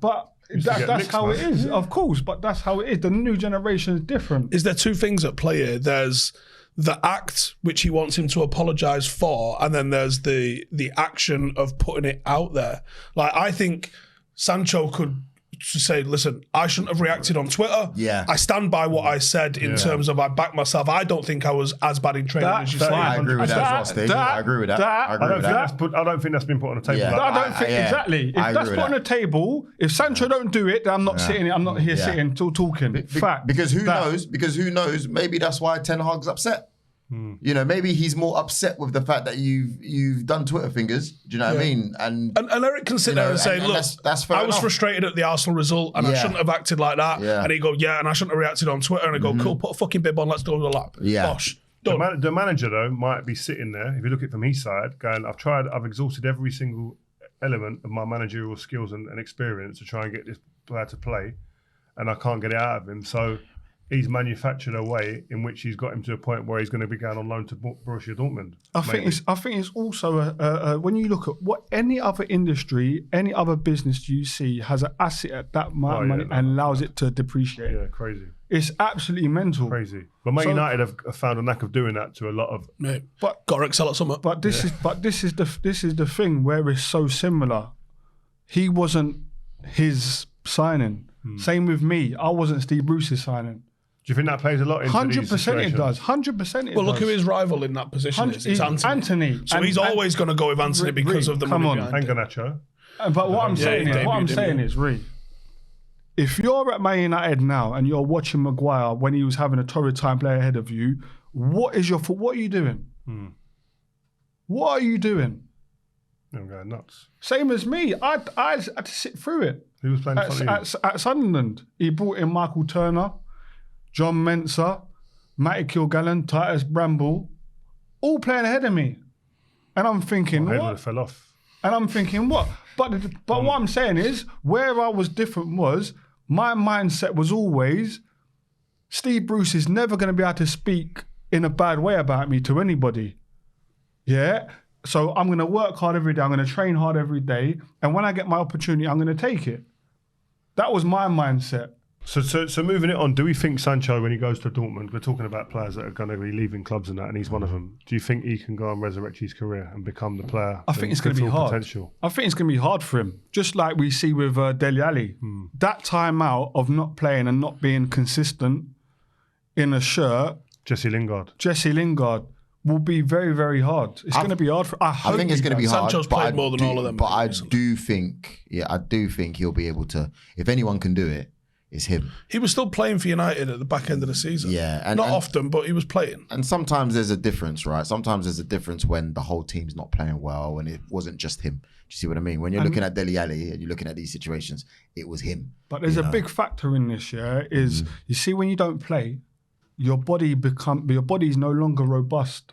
But that's how it is. Of course, but that's how it is. The new generation is different. Is there two things at play here? There's the act which he wants him to apologise for, and then there's the action of putting it out there. Like, I think Sancho could say, listen, I shouldn't have reacted on Twitter. Yeah. I stand by what I said in terms of I back myself. I don't think I was as bad in training as you say. I agree with that as well, Steve. I agree with that. I don't think that's been put on the table. Yeah. I don't think exactly. If that's put on the table, if Sancho don't do it, then I'm not sitting. I'm not here sitting talking. Fact. Because who knows? Because who knows? Maybe that's why Ten Hag's upset. You know, maybe he's more upset with the fact that you've done Twitter fingers. Do you know what I mean? And Eric can sit there and say, look, that's fair I was enough. frustrated at the Arsenal result and I shouldn't have acted like that. And he'd go, and I shouldn't have reacted on Twitter. And I go, cool, put a fucking bib on, let's go to the lap. Bosh. The manager, though, might be sitting there, if you look at it from his side, going, I've exhausted every single element of my managerial skills and experience to try and get this player to play, and I can't get it out of him. So he's manufactured a way in which he's got him to a point where he's going to be going on loan to Borussia Dortmund. I think it's also when you look at what any other industry, any other business you see has an asset at that amount of money and allows it to depreciate. Yeah, crazy. It's absolutely mental. Crazy. But Man United have found a knack of doing that to a lot of. But got to excel at something. But this is the thing where it's so similar. He wasn't his signing. Same with me. I wasn't Steve Bruce's signing. Do you think that plays a lot into 100% it does. 100% it Well, look does. who his rival in that position is. It's Anthony. So he's always going to go with Anthony because of the money behind it. Garnacho. But what I'm saying is, if you're at Man United now and you're watching Maguire when he was having a torrid time play ahead of you, what are you doing? What are you doing? I'm going nuts. Same as me. I had to sit through it. Who was playing at Sunderland? He brought in Michael Turner, John Mensah, Matty Kilgallen, Titus Bramble, all playing ahead of me. And I'm thinking, what? Fell off. And I'm thinking, what? But what I'm saying is, where I was different was, my mindset was always, Steve Bruce is never going to be able to speak in a bad way about me to anybody. Yeah? So I'm going to work hard every day. I'm going to train hard every day. And when I get my opportunity, I'm going to take it. That was my mindset. So moving it on, do we think Sancho, when he goes to Dortmund, we're talking about players that are going to be leaving clubs and that, and he's one of them. Do you think he can go and resurrect his career and become the player? I think it's going to be hard. Potential? I think it's going to be hard for him, just like we see with Dele Alli. That time out of not playing and not being consistent in a shirt. Jesse Lingard will be very, very hard. It's going to be hard. I think it's going to be hard. Sancho's played more than all of them. But I do think he'll be able to. If anyone can do it, it's him. He was still playing for United at the back end of the season. Yeah. Not often, but he was playing. And sometimes there's a difference, right? Sometimes there's a difference when the whole team's not playing well and it wasn't just him. Do you see what I mean? When you're looking at Dele Alli and you're looking at these situations, it was him. But there's a big factor in this, is you see when you don't play, your body's no longer robust.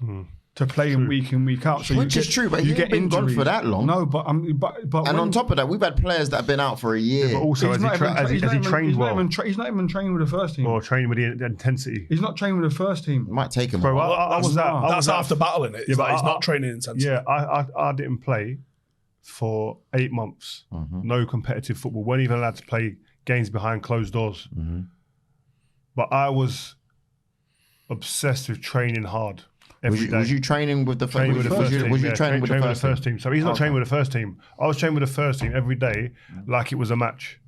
to play in week in, week out. So Which is true, but you get been gone for that long. No, but and on top of that, we've had players that have been out for a year. Yeah, but also, has he trained well? He's not even training with the first team. Or training with the intensity. He's not training with the first team. It might take him. Bro, that's after battling it. He's not training intensity. Yeah, I didn't play for 8 months. No competitive football. Weren't even allowed to play games behind closed doors. But I was obsessed with training hard. Was you training with the first team? Was you training with the first team? So he's not training with the first team. I was training with the first team every day, like it was a match.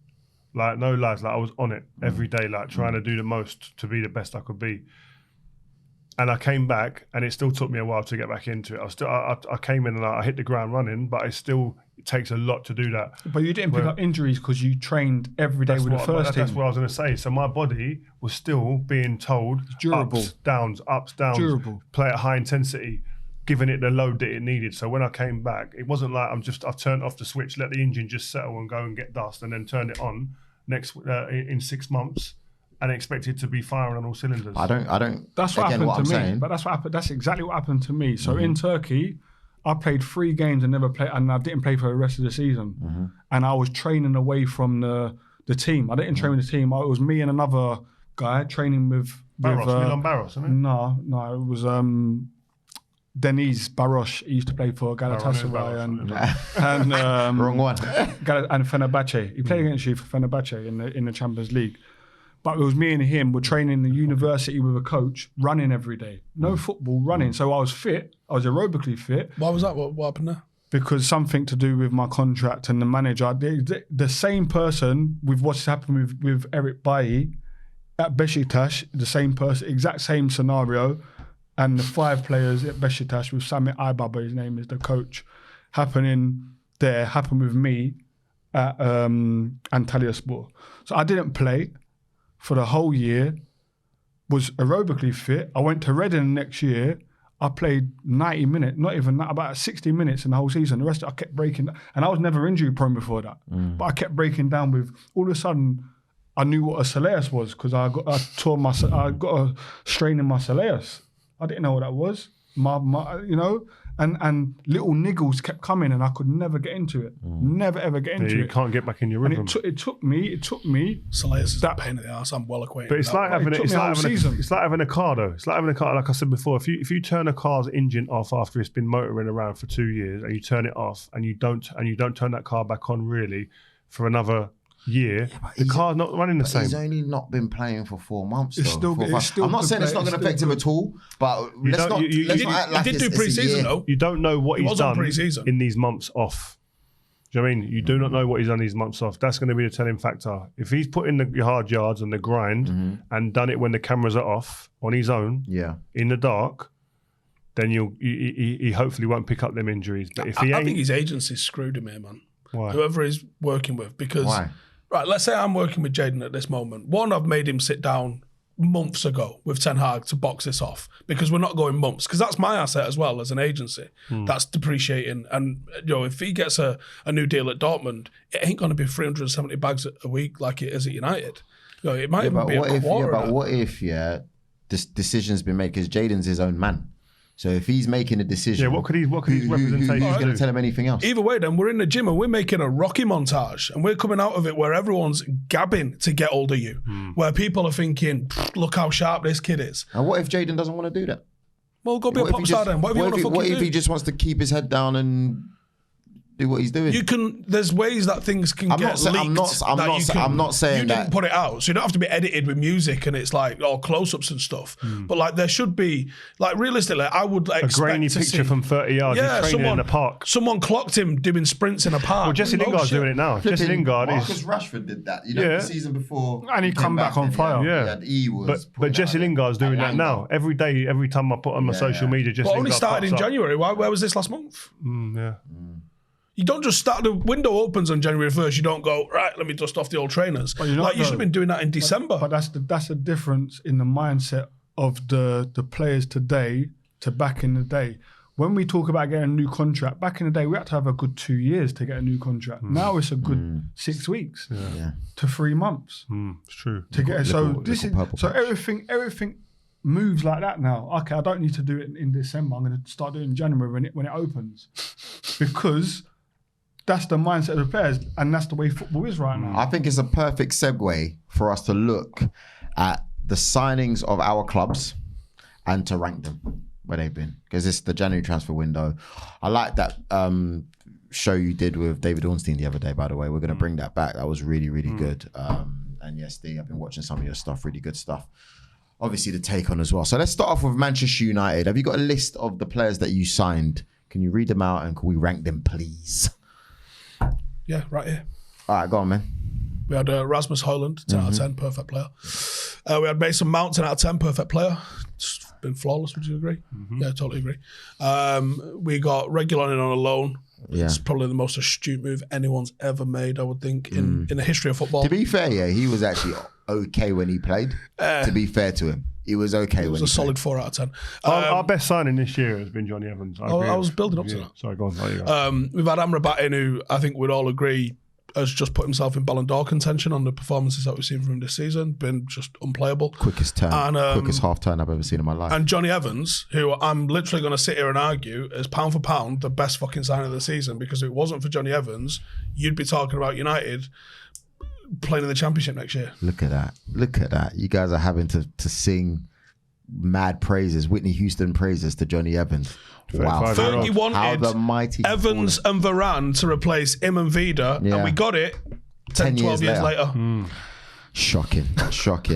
Like no lies, like I was on it every day, like trying to do the most to be the best I could be. And I came back, and it still took me a while to get back into it. I came in and I hit the ground running, but it takes a lot to do that. But you didn't pick up injuries because you trained every day with the first team. That's what I was going to say. So my body was still being told durable. Ups, downs, durable. Play at high intensity, giving it the load that it needed. So when I came back, it wasn't like I've turned off the switch, let the engine just settle and go and get dust, and then turned it on in 6 months. And expect it to be firing on all cylinders. I don't. That's what happened to me. But that's what happened. That's exactly what happened to me. So in Turkey, I played 3 games and never played, and I didn't play for the rest of the season. And I was training away from the team. I didn't train with the team. It was me and another guy training with Milan Barros, isn't it? No, it was Deniz Barosh. He used to play for Galatasaray and wrong one. And Fenerbahce. He played against you for Fenerbahce in the Champions League. But it was me and him were training in the university with a coach, running every day. No football, running. So I was fit. I was aerobically fit. Why was that? What happened there? Because something to do with my contract and the manager. The same person with what's happened with Eric Bailly at Beşiktaş, the same person, exact same scenario. And the 5 players at Beşiktaş with Sami Aybaba, his name is the coach, happened with me at Antalyaspor. So I didn't play for the whole year, was aerobically fit. I went to Reading next year. I played 90 minutes, not even that, about 60 minutes in the whole season. The rest I kept breaking, and I was never injury prone before that. But I kept breaking down with, all of a sudden, I knew what a soleus was because I got a strain in my soleus. I didn't know what that was. And little niggles kept coming, and I could never get into it. Never ever get into it. You can't get back in your rhythm. And it took me. Soleus is a pain in the ass. I'm well acquainted. But it's like having a car, though. It's like having a car. Like I said before, if you turn a car's engine off after it's been motoring around for 2 years, and you turn it off, and you don't turn that car back on really for another year, the car's not running the same. He's only not been playing for 4 months. It's still I'm not saying it's not going to affect him at all, but let's not act like he did do pre-season though. You don't know what he's done pre-season in these months off. Do you know what I mean? You do not know what he's done these months off. That's going to be the telling factor. If he's put in the hard yards and the grind and done it when the cameras are off on his own, in the dark, then he hopefully won't pick up them injuries. But if I think his agency screwed him here, man. Why? Whoever he's working with, because right, let's say I'm working with Jayden at this moment. One, I've made him sit down months ago with Ten Hag to box this off because we're not going months, because that's my asset as well as an agency. That's depreciating, and if he gets a new deal at Dortmund, it ain't going to be 370 bags a week like it is at United. It might even be a quarter. But what if this decision's been made because Jayden's his own man? So if he's making a decision, what could his representation who's going to tell him anything else? Either way, then we're in the gym and we're making a Rocky montage, and we're coming out of it where everyone's gabbing to get hold of you, where people are thinking, "Look how sharp this kid is." And what if Jayden doesn't want to do that? Well, go be a pop star then. What if he just wants to keep his head down and do what he's doing? You can. There's ways that things can get leaked. I'm not saying you didn't put it out, so you don't have to be edited with music and it's like all close-ups and stuff. But like there should be, like realistically, I would expect a grainy picture from 30 yards. He's training in the park. Someone clocked him doing sprints in a park. Well, Jesse Lingard's doing it now. Jesse Lingard Marcus Rashford did that. The season before, and he come back on fire. Yeah, but Jesse Lingard's doing that now. Every day, every time I put on my social media, Jesse Lingard only started in January. Where was this last month? You don't just start, the window opens on January 1st, you don't go, right, let me dust off the old trainers. You should have been doing that in December. But that's the difference in the mindset of the players today to back in the day. When we talk about getting a new contract, back in the day, we had to have a good 2 years to get a new contract. Now it's a good 6 weeks to 3 months. It's true. To get everything moves like that now. Okay, I don't need to do it in December. I'm going to start doing it in January when it opens, because that's the mindset of the players, and that's the way football is right now. I think it's a perfect segue for us to look at the signings of our clubs and to rank them where they've been, because it's the January transfer window. I like that show you did with David Ornstein the other day, by the way. We're going to bring that back. That was really, really good. And yes, Steve, I've been watching some of your stuff, really good stuff. Obviously the take on as well. So let's start off with Manchester United. Have you got a list of the players that you signed? Can you read them out and can we rank them, please? Yeah, right here. All right, go on, man. We had Rasmus Højlund, 10 out of 10, perfect player. We had Mason Mount, 10 out of 10, perfect player. It's been flawless, would you agree? Yeah, totally agree. We got Reguilon in on a loan. Yeah. It's probably the most astute move anyone's ever made, I would think, in the history of football. To be fair, yeah, he was actually okay when he played. To be fair to him, he was okay when he played. It was a solid 4 out of 10. Our best signing this year has been Johnny Evans. I was building up to that. Sorry, go on. We've had Amrabat in, who I think we'd all agree has just put himself in Ballon d'Or contention on the performances that we've seen from him this season. Been just unplayable. Quickest half turn I've ever seen in my life. And Johnny Evans, who I'm literally going to sit here and argue is pound for pound the best fucking signing of the season, because if it wasn't for Johnny Evans, you'd be talking about United playing in the Championship next year. Look at that. Look at that. You guys are having to sing mad praises, Whitney Houston praises to Johnny Evans. Wow. Fergie wanted Evans and Varane to replace him and Vida, and we got it 10 12 years later. Shocking.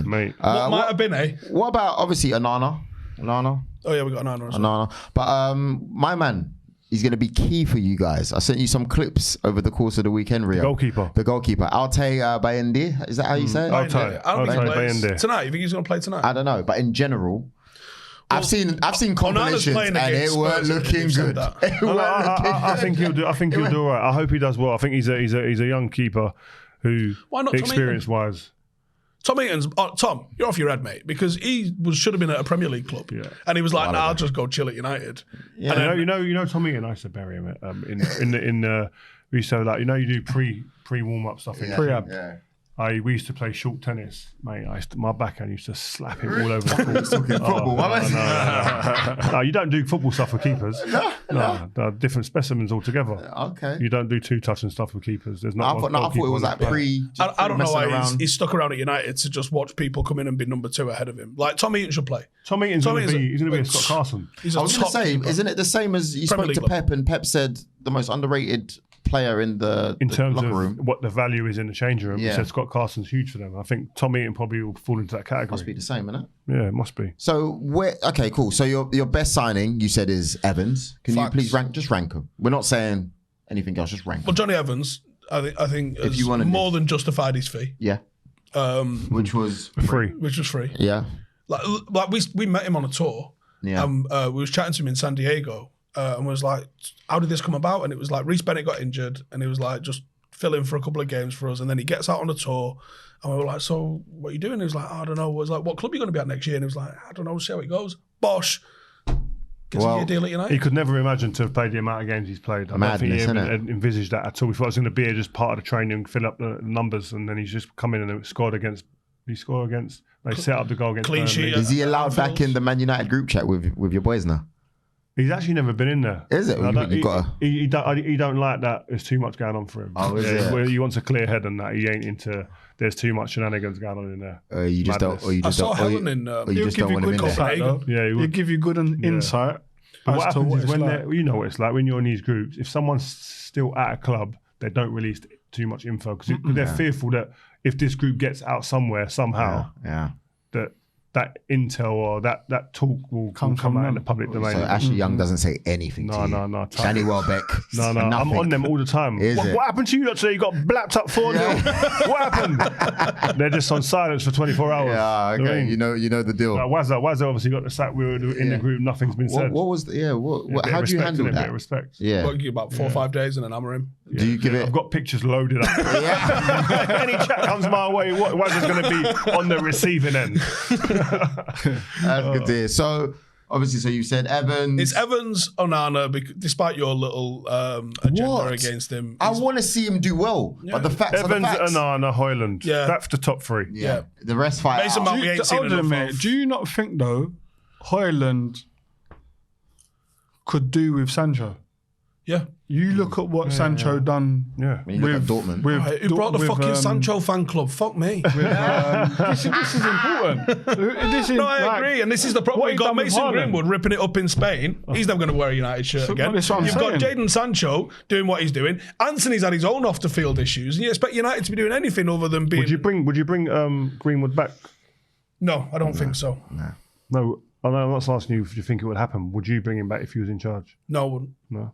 Mate. What might have been, eh? What about, obviously, Onana? Oh, yeah, we got Onana as Onana. well. But my man, he's going to be key for you guys. I sent you some clips over the course of the weekend, Rio. The goalkeeper. Altay Bayende. Is that how you say it? Altay Bayende. Tonight? You think he's going to play tonight? I don't know. But in general, I've seen compilations and it weren't looking good. I think he'll do all right. I hope he does well. I think he's a young keeper who, experience-wise. Tom Eaton's Tom, you're off your head, mate, because he should have been at a Premier League club, and he was like, "Nah, I'll just go chill at United." Yeah, and you know, Tom Eaton. I used to bury him we used to like, you do pre warm up stuff in pre-ab. Yeah. We used to play short tennis, mate. My backhand used to slap him all over the court. No, you don't do football stuff for keepers. No, they're different specimens altogether. Okay. You don't do two-touch and stuff for keepers. There's not. I thought it was like pre. I don't know why he's stuck around at United to just watch people come in and be number 2 ahead of him. Like Tom Eaton should play. Tom Eaton's going to be a Scott Carson. I was going to say, isn't it the same as you spoke to Pep and Pep said the most underrated player in terms locker room, of what the value is in the changing room? He said Scott Carson's huge for them. I think Tom Eaton probably will fall into that category. Must be the same, isn't it? Yeah, it must be. So okay, cool. So your best signing, you said, is Evans. Can you please rank them? We're not saying anything else, just rank them. Well, Johnny Evans, I think has more than justified his fee. Yeah. Which was free. Yeah. Like we met him on a tour. Yeah. We was chatting to him in San Diego. And was like, how did this come about? And it was like, Reece Bennett got injured and he was like, just fill in for a couple of games for us. And then he gets out on the tour and we were like, so what are you doing? And he was like, I don't know. I was like, what club are you going to be at next year? And he was like, I don't know, we'll see how it goes. Bosh. Gets a year deal at United. He could never imagine to have played the amount of games he's played. I don't think he envisaged that at all. He thought it was going to be just part of the training, fill up the numbers, and then he's just come in and scored against. They set up the goal against. Clean sheet. Is he allowed back in the Man United group chat with your boys now? He's actually never been in there. Is it? He don't like that. There's too much going on for him. Oh, is it? He wants a clear head on that. He ain't into. There's too much shenanigans going on in there. I saw Helen in. You just don't want him in there. Yeah, he'll give you good insight. But what happens is you know what it's like when you're in these groups. If someone's still at a club, they don't release too much info because they're fearful that if this group gets out somewhere somehow, that intel or that talk will come out in the public domain. So Ashley Young doesn't say anything to you? No. Danny Welbeck? No. I'm on them all the time. What happened to you today? You got blapped up 4-0. What happened? They're just on silence for 24 hours. Yeah, okay. You know the deal. Wazza obviously got the sack. We were in the group. Nothing's been said. What was how do you handle that? A bit of respect. Yeah. What, about 4 or 5 days and then hammer him. Do you give it? I've got pictures loaded up. Any chat comes my way, Wazza's going to be on the receiving end. That's good to hear. So Obviously, so you said Evans. It's Evans, Onana, despite your little agenda What? against him. I want to see him do well, but the facts are the Evans, facts. Onana, Højlund. Yeah. That's the top three. Yeah. The rest fight Mason out. Mount, we ain't seen Hold on a enough minute. of. Do you not think though, Højlund could do with Sancho? Yeah. You look at what Sancho done. Yeah. When you look at Dortmund. Who brought the fucking Sancho fan club? Fuck me. This is important. This is, No, I agree. And this is the problem. what We've he's got done with Mason Haaland. Greenwood ripping it up in Spain. He's never going to wear a United shirt again. that's what I'm You've got saying. Jadon Sancho doing what he's doing. Anthony's had his own off the field issues. And you expect United to be doing anything other than being. Would you bring Greenwood back? No, I don't think so. No. I know I'm not asking you if you think it would happen. Would you bring him back if he was in charge? No, I wouldn't. No.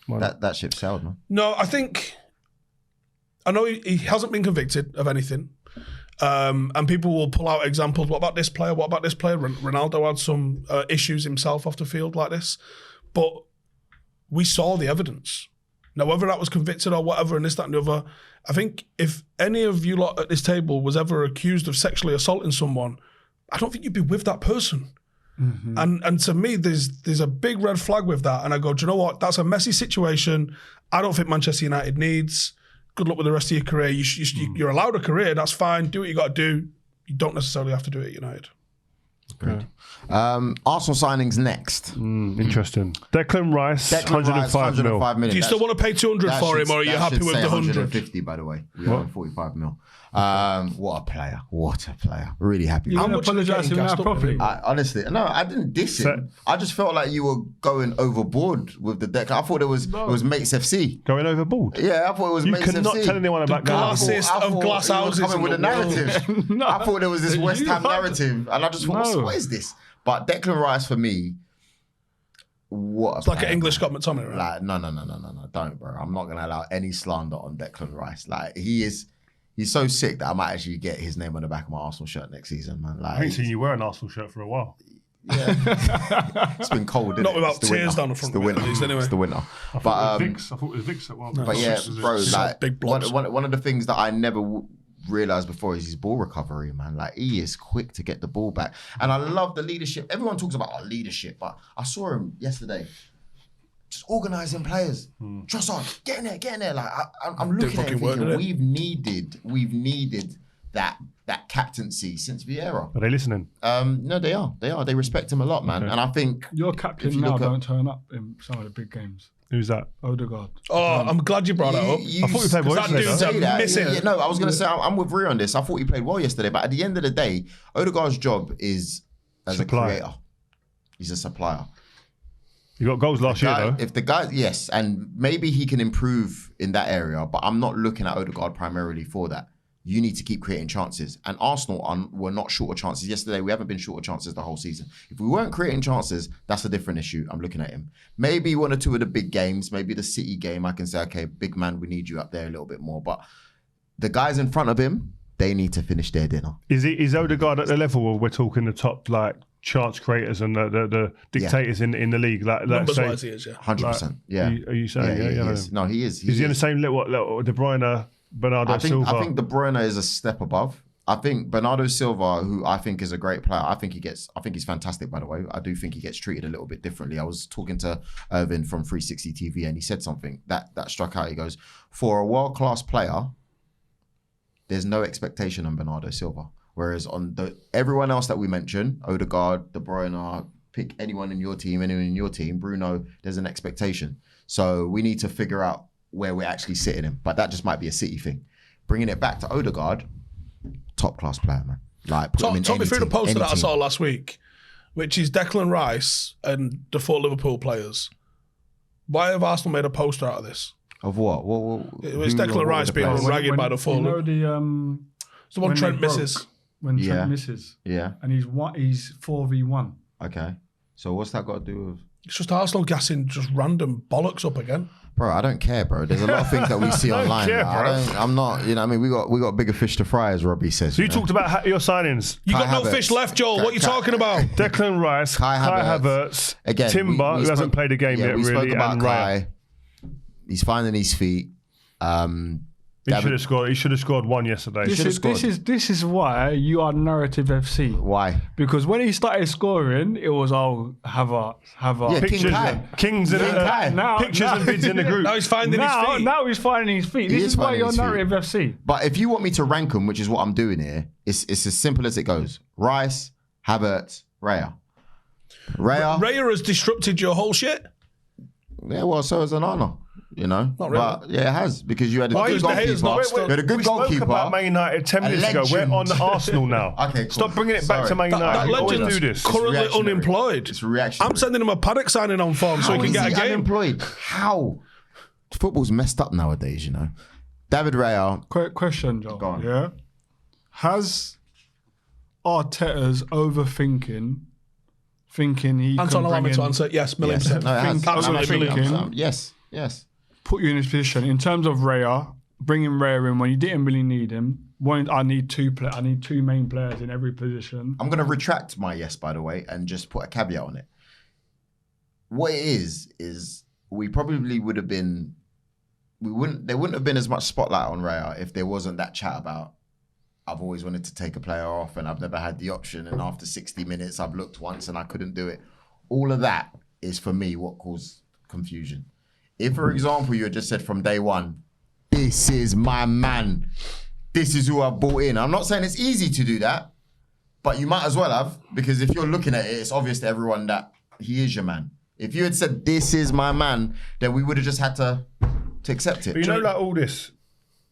That ship sailed, man. No, I know he hasn't been convicted of anything. And people will pull out examples. What about this player? What about this player? Ronaldo had some issues himself off the field like this. But we saw the evidence. Now, whether that was convicted or whatever and this, that and the other, I think if any of you lot at this table was ever accused of sexually assaulting someone, I don't think you'd be with that person. Mm-hmm. And to me, there's a big red flag with that. And I go, do you know what? That's a messy situation. I don't think Manchester United needs. Good luck with the rest of your career. You're allowed a career. That's fine. Do what you got to do. You don't necessarily have to do it at United. Good. Arsenal signings next. Interesting. Declan Rice, 105 mil. Do you still want to pay 200 for him, or are you happy with the 100? 150, by the way. We are on 45 mil. What a player. What a player. Really happy. You with want him. to apologise to him now properly? Honestly, no, I didn't diss him. I just felt like you were going overboard with the deck. I thought it was Mates FC. Going overboard? Yeah, I thought it was Mates FC. You cannot tell anyone about going overboard. Glassest of glass houses. Coming with a narrative. No. I thought there was this West Ham narrative, and I just thought, what is this? But Declan Rice for me, what? It's like an English Scott McTominay, right? Like, no, don't, bro. I'm not gonna allow any slander on Declan Rice. Like, he's so sick that I might actually get his name on the back of my Arsenal shirt next season, man. Like, I haven't seen you wear an Arsenal shirt for a while. Yeah, it's been cold. Not without tears down the front. It's the winter. Anyway. It's the winter. I thought it was Vicks at one point. But yeah, bro, like big blocks. one of the things that I never realized before is his ball recovery, man. Like, he is quick to get the ball back, and I love the leadership. Everyone talks about leadership, but I saw him yesterday just organising players. Trossard, get in there. Like, I'm looking at him thinking, we've needed that captaincy since Vieira. Are they listening? No, they are. They respect him a lot, man. Okay. And I think your captain now don't turn up in some of the big games. Who's that? Odegaard. Oh, I'm glad you brought that up. I thought you played well yesterday. No, I was going to say, I'm with Rhea on this. I thought he played well yesterday, but at the end of the day, Odegaard's job is as a creator. He's a supplier. You got goals last year, though. If the guy, yes, and maybe he can improve in that area, but I'm not looking at Odegaard primarily for that. You need to keep creating chances. And Arsenal were not short of chances. Yesterday, we haven't been short of chances the whole season. If we weren't creating chances, that's a different issue. I'm looking at him. Maybe one or two of the big games, maybe the City game, I can say, okay, big man, we need you up there a little bit more. But the guys in front of him, they need to finish their dinner. Is Odegaard at the level where we're talking the top, like, chance creators and the dictators in the league? Like, numbers-wise, he is, yeah. 100%, yeah. Are you saying? Yeah, he is. No, he is. Is he in the same level, De Bruyne, Bernardo Silva? I think De Bruyne is a step above. I think Bernardo Silva, who I think is a great player, I think he's fantastic, by the way. I do think he gets treated a little bit differently. I was talking to Irvin from 360 TV and he said something that struck out. He goes, for a world-class player, there's no expectation on Bernardo Silva. Whereas on everyone else that we mentioned, Odegaard, De Bruyne, pick anyone in your team, Bruno, there's an expectation. So we need to figure out where we're actually sitting him. But that just might be a City thing. Bringing it back to Odegaard, top class player, man. Like, talk me through the poster that I saw last week, which is Declan Rice and the 4 Liverpool players. Why have Arsenal made a poster out of this? Of what? It was Declan Rice being ragged by the 4. You know it's the one Trent misses. When Trent misses. Yeah. And he's 4v1. Okay. So what's that got to do with? It's just Arsenal gassing just random bollocks up again. Bro, I don't care, bro. There's a lot of things that we see online. I'm not, you know, I mean, we got bigger fish to fry, as Robbie says. So you talked about your signings. You got no fish left, Joel. What are you talking about? Declan Rice, Kai Havertz, again, Timber, who hasn't played a game yet, really, spoke about and Kai. He's finding his feet. He should have scored one yesterday. This is why you are Narrative FC. Why? Because when he started scoring, it was Havertz. Yeah, Pictures, Kings and pictures and vids in the group. Now he's finding his feet. Now he's finding his feet. This is why you're Narrative FC. But if you want me to rank them, which is what I'm doing here, it's as simple as it goes. Rice, Havertz, Raya. Raya has disrupted your whole shit. Yeah, well, so has Onana. You know, not really. But yeah, it has because you had a Why good is the haters goalkeeper. not You had a good we goalkeeper. spoke about Man United 10 minutes ago. We're on Arsenal now. Okay, cool. Stop bringing it back to Man United. That We always legend's do this. currently unemployed. It's reactionary. I'm sending him a paddock signing on form so he can get a game. Unemployed? How? Football's messed up nowadays, you know. David Raya. Question, Joe. Go on. Yeah. Has Arteta's overthinking, thinking he Anton, can allow me bring to in, answer. Yes, million percent. No, it has. Absolutely million. Yes. put you in this position in terms of Raya, bringing Raya in when you didn't really need him? I need two main players in every position. I'm going to retract my yes, by the way, and just put a caveat on it. What it is we probably would have been, there wouldn't have been as much spotlight on Raya if there wasn't that chat about, I've always wanted to take a player off and I've never had the option, and after 60 minutes I've looked once and I couldn't do it. All of that is for me what caused confusion. If, for example, you had just said from day one, this is my man, this is who I've brought in. I'm not saying it's easy to do that, but you might as well have, because if you're looking at it, it's obvious to everyone that he is your man. If you had said, this is my man, then we would have just had to accept it. But you know, like all this,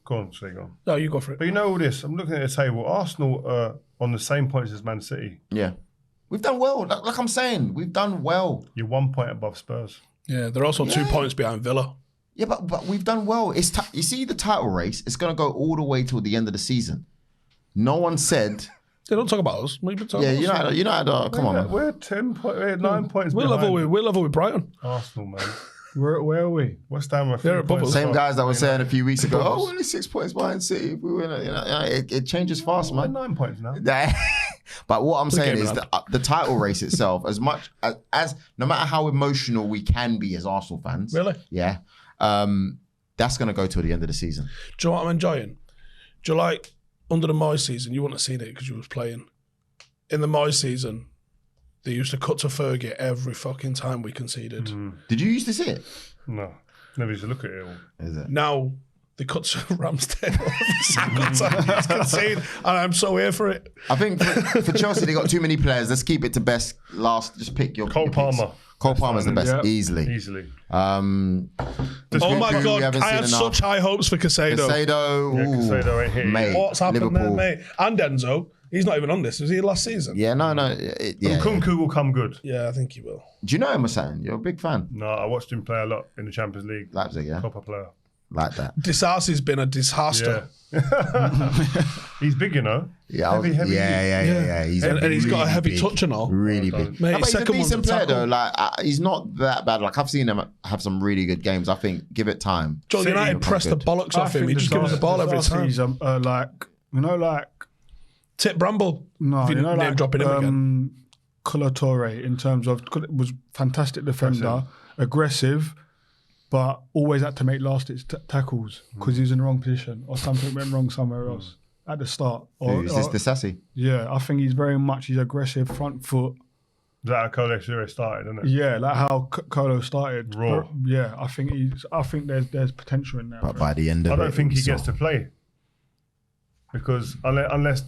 go on, say go on. No, you go for it. But you know all this, I'm looking at the table, Arsenal are on the same points as Man City. Yeah. We've done well. Like I'm saying, we've done well. You're 1 point above Spurs. Yeah, they're also 2 points behind Villa. Yeah, but we've done well. You see the title race, it's going to go all the way till the end of the season. No one said... They don't talk about us. Come on, man. We're 9 points We're level with Brighton. Arsenal, man. Where are we? West Ham are They're above us. Same guys that were saying a few weeks ago, we're only 6 points behind City. If we win it, it changes fast, man. We're 9 points now. But what I'm saying is that the title race itself, as much as no matter how emotional we can be as Arsenal fans, Really? Yeah, that's going to go till the end of the season. Do you know what I'm enjoying? Do you like under the Moyes season? You wouldn't have seen it because you was playing. In the Moyes season, they used to cut to Fergie every fucking time we conceded. Did you used to see it? No, never used to look at it all. Is it? Now they cut to Ramsdale every single time he's conceded, and I'm so here for it. I think for Chelsea, they got too many players. Let's keep it to best last. Just pick your Cole Palmer. Cole Palmer's the best, Yeah. easily. Oh my God, I had such high hopes for Casado. Casado, Yeah, Casado ain't here. mate. What's happened Liverpool. there, mate? And Enzo, he's not even on this. Was he last season? Yeah, no. Nkunku will come good. Yeah, I think he will. Do you know him or something? You're a big fan. No, I watched him play a lot in the Champions League. Leipzig, yeah. Proper player. Like that. Disarcy's been a disaster. Yeah. He's big, you know. Yeah, Heavy. yeah. He's And he's got a really heavy big. touch and all. Really big. Mate, No, but he's a second one's decent a player tackle. though. Like he's not that bad. Like I've seen him have some really good games. I think give it time. Joel United City- pressed the good. bollocks off him. He just gives us the ball every time. He's like Tip Bramble. no, If you name like dropping him again. Colatorre in terms of was fantastic defender, aggressive, but always had to make last hit tackles because he was in the wrong position or something went wrong somewhere else at the start. Is this the Sassy? Yeah, I think he's aggressive, front foot. Is that how Cole started, isn't it? Yeah, like how Colo started. Raw. Yeah, I think there's potential in there. But by the end of I it, don't think he so- gets to play. Because unless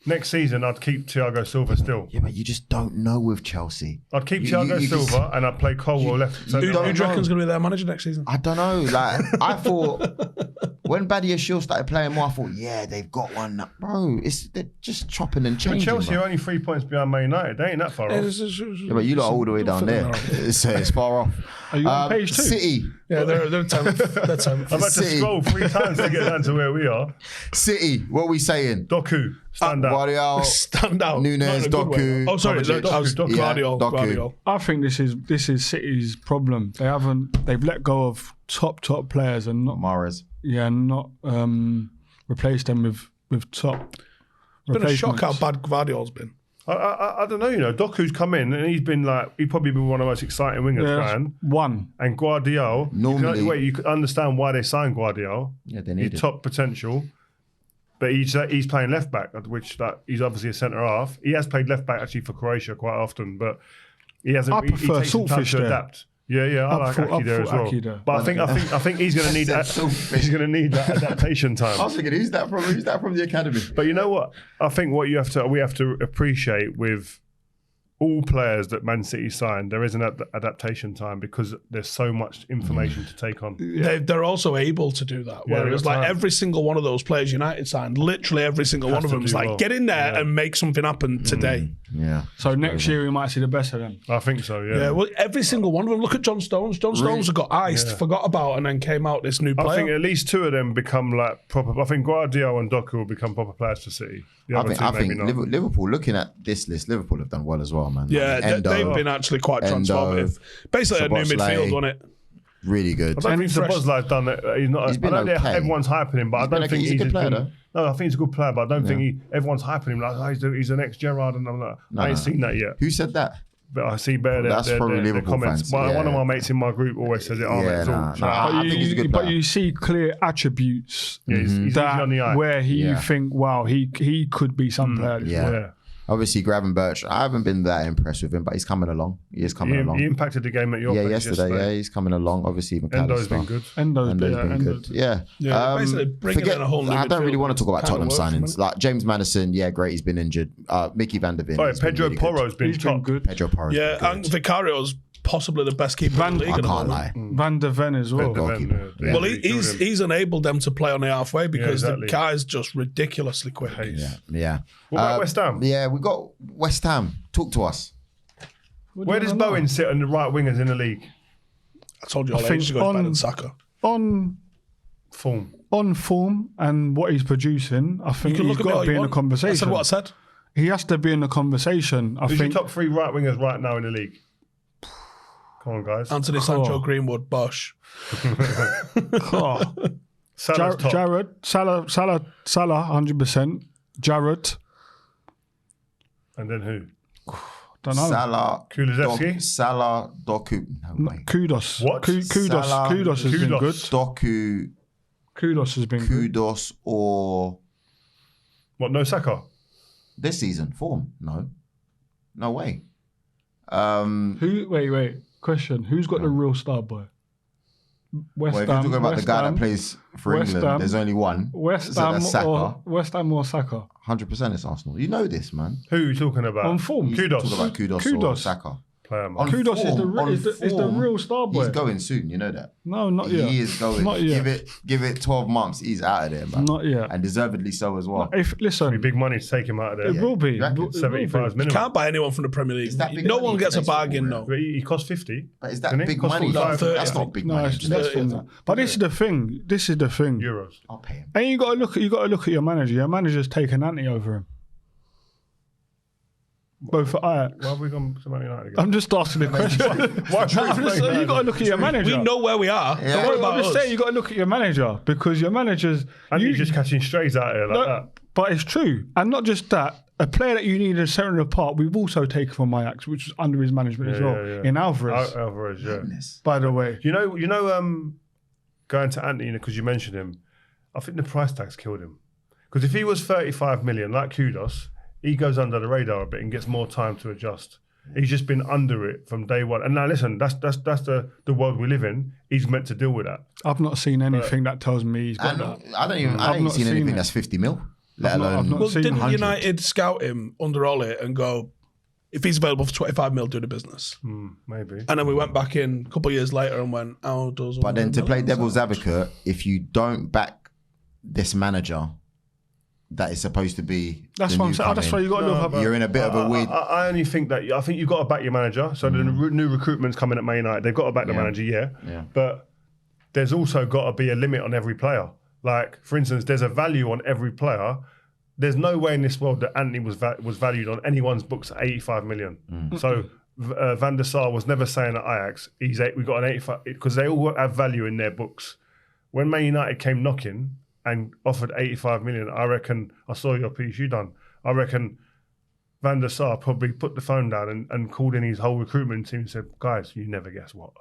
next season I'd keep Thiago Silva still. Yeah, but you just don't know with Chelsea. I'd keep You Thiago just- Silva and I'd play Colwell left. Who do you reckon's going to be their manager next season? I don't know. Like I thought when Badia Shield started playing more, I thought, yeah, they've got one. Bro, they're just chopping and But changing. Chelsea bro. are only 3 points behind Man United. They ain't that far off. Yeah, but you lot are all the way down there. It's far off. Are you on page 2? City. Yeah, they're 10th. They're 10th. I've had to City. scroll 3 times to get down to where we are. City. What are we saying? Doku, stand up. Guardiola. Stand out. Nunes, Not in a good way. Doku, Oh, sorry. Kovacic. I was Doku. Guardiola. Doku. Guardiola. I think this is City's problem. They've let go of top players and not replaced them with top. It's been a shock how replacements. bad Guardiola's been. I don't know, Doku's come in and he's been he's probably been one of the most exciting wingers, man. One. And Guardiola, Normally, you could understand why they signed Guardiola. Yeah, they need He's top potential. But he's playing left back, which he's obviously a centre half. He has played left back actually for Croatia quite often, but he hasn't. I prefer he takes some time Saltfish to there. adapt. Yeah, I like Aki there as well. But I think he's going to need that. He's going to need that adaptation time. I was thinking, who's that from the academy? But you know what? I think what we have to appreciate with all players that Man City signed, there is an adaptation time because there's so much information to take on. They're also able to do that. Whereas every single one of those players United signed, literally every single one of them is get in there and make something happen today. Yeah. So next year we might see the best of them. I think so, yeah. Yeah, well, every single one of them. Look at John Stones. John Stones got iced, forgot about, and then came out this new player. I think at least two of them become proper. I think Guardiola and Doku will become proper players for City. I think Liverpool, looking at this list, Liverpool have done well as well, man. Yeah, they've been actually quite transformative. Basically a new midfield, wasn't it? Really good. I don't think Szoboszlai's done it. He's been okay. Everyone's hyping him, but I don't think he's a good player, though. No, I think he's a good player, but I don't think everyone's hyping him he's the next Gerard, and I'm like, I ain't seen that yet. Who said that? But I see better That's probably Liverpool comments. fans. One of my mates in my group always says it. I think he's a good player. But you see clear attributes he's easy on the eye. where you think, wow, he could be some player. Yeah. Obviously, Gravenberch, I haven't been that impressed with him, but he's coming along. He is coming along. He impacted the game at your place yesterday. Yeah, he's coming along. Obviously, Endo's been good. Endo's been good. Yeah. Basically bringing in a whole new I don't really midfield want to talk about Tottenham works, signings. Like James Maddison, great, he's been injured. Mickey van der Ven. Pedro Porro's been top. Good. Pedro Porro's been good. and Vicario's possibly the best keeper in the league. I can't lie. Van der Ven as well. Well, he's enabled them to play on the halfway because the guy's just ridiculously quick. Yeah. What about West Ham? Yeah, we got West Ham. Talk to us. Where does Bowen sit on the right wingers in the league? I told you all ages ago he's better than Saka. On form and what he's producing, I think he's got to be in the conversation. I said what I said. He has to be in the conversation. Who's your top three right wingers right now in the league? Come on, guys. Anthony, Sancho, Greenwood, Bosch. Gerard, Salah, 100%. Gerard. And then who? Don't know. Salah, Kulusevski? Salah, Doku. No way. Kudos. What? Kudos has been good. Doku. Kudos has been good. Kudos or... What, no Saka? This season, form? No way. Wait. Question. Who's got the real star boy? West Ham. If you're talking about the guy that plays for England, there's only one. West Ham or Saka? 100% it's Arsenal. You know this, man. Who are you talking about? On form. Kudos. Talking about Kudos or Saka. Kudos is the real star boy. He's going soon, you know that? No, not yet. He is going. Not yet. Give it 12 months, he's out of there, man. Not yet. And deservedly so as well. It'll be big money to take him out of there. It will be. 75 minimum. You can't buy anyone from the Premier League. No one gets a bargain, no. He cost 50. But is that big money? That's not big money. But this is the thing. Euros. I'll pay him. And you got to look at your manager. Your manager's taken Ante over him. Both for Ajax. Why have we gone to Man United again? I'm just asking the question. You got to look at your manager. We know where we are. Yeah. Don't worry about I'm just us. saying you got to look at your manager because your manager's. And you're just catching strays out here like that. But it's true, and not just that. A player that you need in centre of the park, we've also taken from Ajax, which was under his management as well. In Alvarez. Alvarez, yeah. By the way, You know, going to Ante, because you mentioned him, I think the price tag's killed him. Because if he was 35 million, like Kudos, he goes under the radar a bit and gets more time to adjust. He's just been under it from day one. And now listen, that's the world we live in. He's meant to deal with that. I've not seen anything that tells me he's got that. I haven't seen anything that's 50 mil. Let alone. Well, didn't United scout him under Ole and go, if he's available for 25 mil, do the business? Maybe. And then we went back in a couple of years later and went, how does... But then to play devil's advocate, if you don't back this manager that is supposed to be That's what I'm saying. That's why you got to look up. You're in a bit of a weird... I only think that... I think you've got to back your manager. So the new recruitment's coming at Man United. They've got to back the manager, yeah. But there's also got to be a limit on every player. Like, for instance, there's a value on every player. There's no way in this world that Anthony was valued on anyone's books at 85 million. So Van der Sar was never saying at Ajax, we got an 85... Because they all have value in their books. When Man United came knocking and offered 85 million, I reckon, I saw your piece you done, I reckon Van der Sar probably put the phone down and called in his whole recruitment team and said, guys, you never guess what.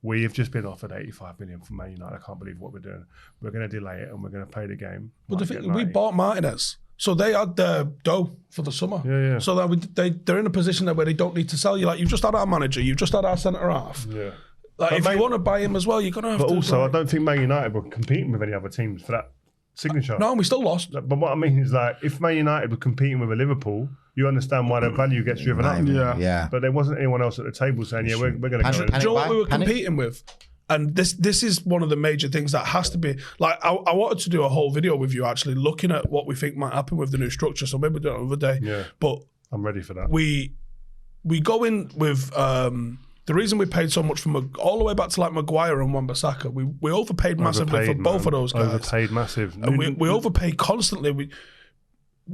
We have just been offered 85 million from Man United. I can't believe what we're doing. We're going to delay it and we're going to play the game. But we bought Martinez. So they had their dough for the summer. Yeah. So that they're in a position where they don't need to sell you. Like, you've just had our manager, you've just had our centre half. Yeah. Like, if you want to buy him as well, you're going to have to. But also, I don't think Man United were competing with any other teams for that signature. No, we still lost. But what I mean is, like, if Man United were competing with a Liverpool, you understand why their value gets driven up. Yeah. But there wasn't anyone else at the table saying, we're going to go. Do you know what we were competing with? And this is one of the major things that has to be, like, I wanted to do a whole video with you actually looking at what we think might happen with the new structure. So maybe do it another day. Yeah. But I'm ready for that. We go in with the reason we paid so much for all the way back to like Maguire and Wan-Bissaka. We overpaid massively for both of those guys. Overpaid massive. And we overpaid constantly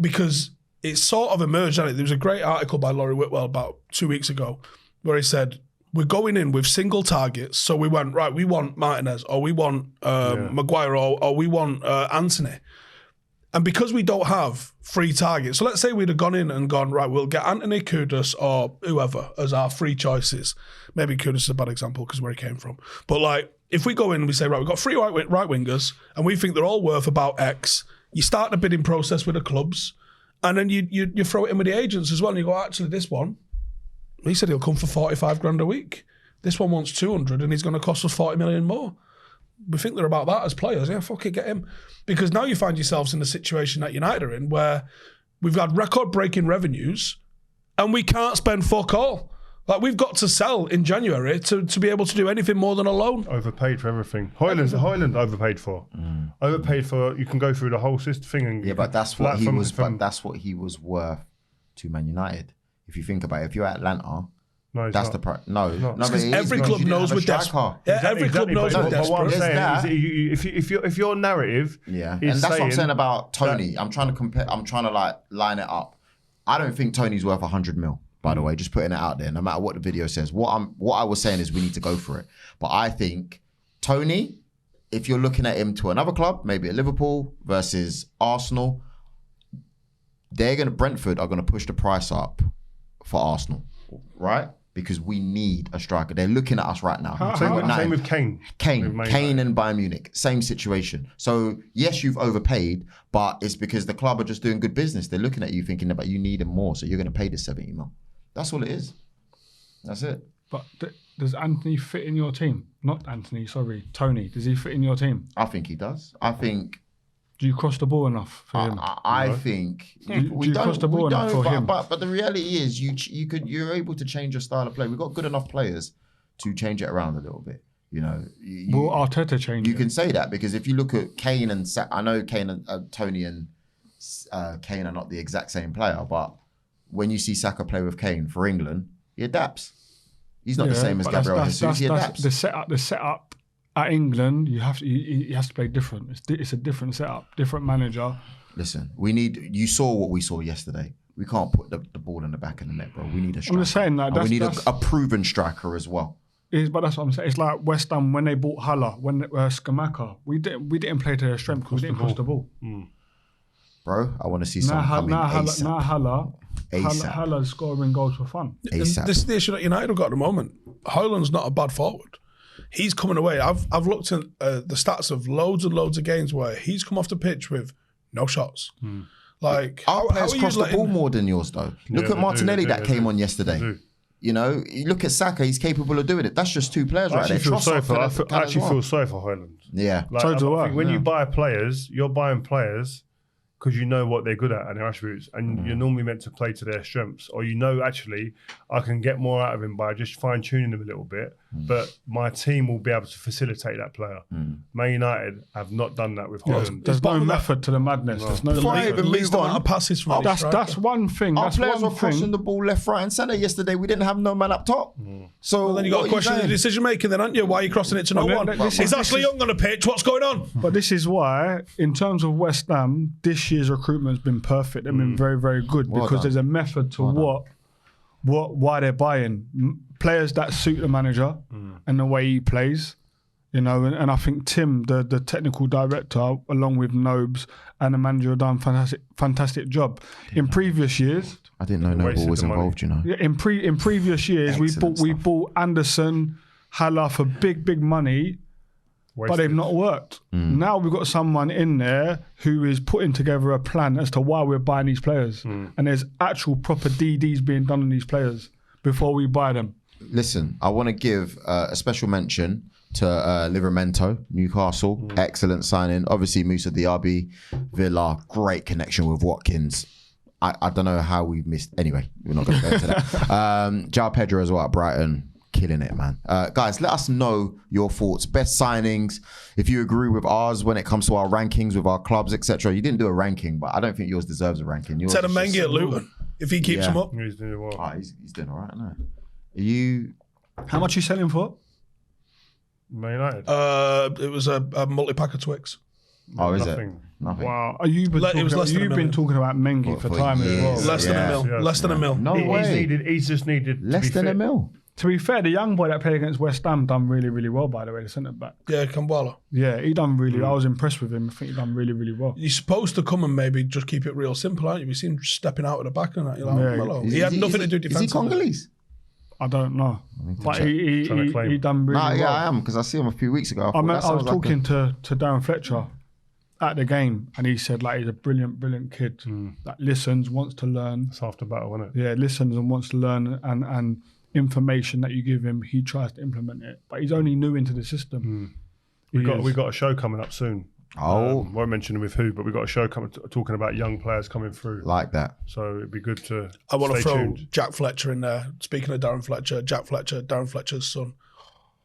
because it sort of emerged. There was a great article by Laurie Whitwell about 2 weeks ago where he said, we're going in with single targets. So we went, right, we want Martinez or we want Maguire or we want Anthony. And because we don't have free targets, so let's say we'd have gone in and gone, right, we'll get Anthony, Kudus or whoever as our free choices. Maybe Kudus is a bad example because where he came from. But like, if we go in and we say, right, we've got three right wingers and we think they're all worth about X, you start the bidding process with the clubs and then you throw it in with the agents as well. And you go, actually, this one, he said he'll come for 45 grand a week. This one wants 200 and he's going to cost us 40 million more. We think they're about that as players. Yeah, fuck it, get him. Because now you find yourselves in the situation that United are in where we've had record-breaking revenues and we can't spend fuck all. Like, we've got to sell in January to be able to do anything more than a loan. Overpaid for everything. Hoyland overpaid for. Overpaid for, you can go through the whole system thing. And yeah, but that's what he was. But that's what he was worth to Man United. If you think about it, if you're at Atlanta, no, that's the price. No, because every club knows we're desperate. Yeah, every club knows we're desperate. What I'm saying is, if your narrative, and that's what I'm saying about Toney. I'm trying to compare. I'm trying to like line it up. I don't think Toney's worth 100 mil. By the way, just putting it out there. No matter what the video says, what I was saying is we need to go for it. But I think Toney, if you're looking at him to another club, maybe at Liverpool versus Arsenal, Brentford are gonna push the price up for Arsenal, right? Because we need a striker. They're looking at us right now. Same with Kane. Kane and Bayern Munich, same situation. So yes, you've overpaid, but it's because the club are just doing good business. They're looking at you thinking about you need him more, so you're going to pay this 70 mil. That's all it is. That's it. But does Anthony fit in your team? Not Anthony, sorry, Toney. Does he fit in your team? I think he does. I think. Do you cross the ball enough for him? I think we don't cross the ball enough for him. But the reality is, you're able to change your style of play. We've got good enough players to change it around a little bit. You know, will Arteta change? You can say that because if you look at Kane and I know Kane and Toney and Kane are not the exact same player, but when you see Saka play with Kane for England, he adapts. He's not the same as Gabriel Jesus. He adapts. The setup. At England, he has to play different. It's a different setup, different manager. Listen, you saw what we saw yesterday. We can't put the ball in the back of the net, bro. We need a striker. I'm just saying that. We need a proven striker as well. But that's what I'm saying. It's like West Ham when they bought Haller, when Skamaka. We didn't play to their strength because we didn't cross the ball. Bro, I want to see something coming ASAP. Now Haller's scoring goals for fun. ASAP. This is the issue that United have got at the moment. Højlund's not a bad forward. He's coming away. I've looked at the stats of loads and loads of games where he's come off the pitch with no shots. Like our players cross the ball more than yours, though. Look at Martinelli that came on yesterday. You know, you look at Saka, he's capable of doing it. That's just two players right there. I actually feel sorry for Højlund. Yeah. Like, I think when you buy players, you're buying players because you know what they're good at and their attributes, and you're normally meant to play to their strengths, or you know, actually, I can get more out of him by just fine-tuning him a little bit, but my team will be able to facilitate that player. Man United have not done that with Højlund. There's no method to the madness. There's no least amount of passes from that's one thing. Our players were crossing the ball left, right and centre yesterday. We didn't have no man up top. So then you got to question the decision-making then, haven't you? Why are you crossing it to no one? Is Ashley Young on the pitch? What's going on? But this is why, in terms of West Ham, this year's recruitment has been perfect. They've been very, very good because there's a method to why they're buying players that suit the manager and the way he plays. You know, and I think Tim, the technical director, along with Nobes and the manager, have done fantastic job. In previous years, I didn't know Noble was involved, you know. Yeah, in previous years, we bought Anderson, Haller for big money, but they've not worked. Now we've got someone in there who is putting together a plan as to why we're buying these players. And there's actual proper DDs being done on these players before we buy them. Listen, I want to give a special mention to Livramento, Newcastle. Excellent signing. Obviously, Moussa Diaby, Villa, great connection with Watkins. I don't know how we missed. Anyway, we're not going to go into that. João Pedro as well at Brighton. Killing it, man. Guys, let us know your thoughts. Best signings. If you agree with ours when it comes to our rankings with our clubs, etc. You didn't do a ranking, but I don't think yours deserves a ranking. Yours Ted Mengi at Luton. If he keeps him up. He's doing well. He's doing all right, no? You... How much are you selling for? Man United. It was a multi-pack of Twix. Oh, is Nothing. Nothing. Wow. You've been talking about Mengi for time as well. Less than a mil. Yeah. Less than a mil. No way. He's just needed Less than a mil. To be fair, the young boy that played against West Ham done really, really well, by the way, the centre-back. Yeah, Kambwala. Yeah, he done really I was impressed with him. I think he done really, really well. You're supposed to come and maybe just keep it real simple, aren't you? We see him stepping out at the back and that. You're like, hello. He had nothing to do defensively. Is he Congolese? I don't know. But he done really well. Yeah, I am, because I see him a few weeks ago. I was talking to Darren Fletcher at the game, and he said, like, he's a brilliant kid that listens, wants to learn. It's half the battle, isn't it? Yeah, listens and wants to learn, and information that you give him, he tries to implement it. But he's only new into the system. We got a show coming up soon. Oh, won't mention with who, but we've got a show talking about young players coming through. Like that. So it'd be good to. I want to stay throw tuned. Jack Fletcher in there. Speaking of Darren Fletcher, Jack Fletcher, Darren Fletcher's son.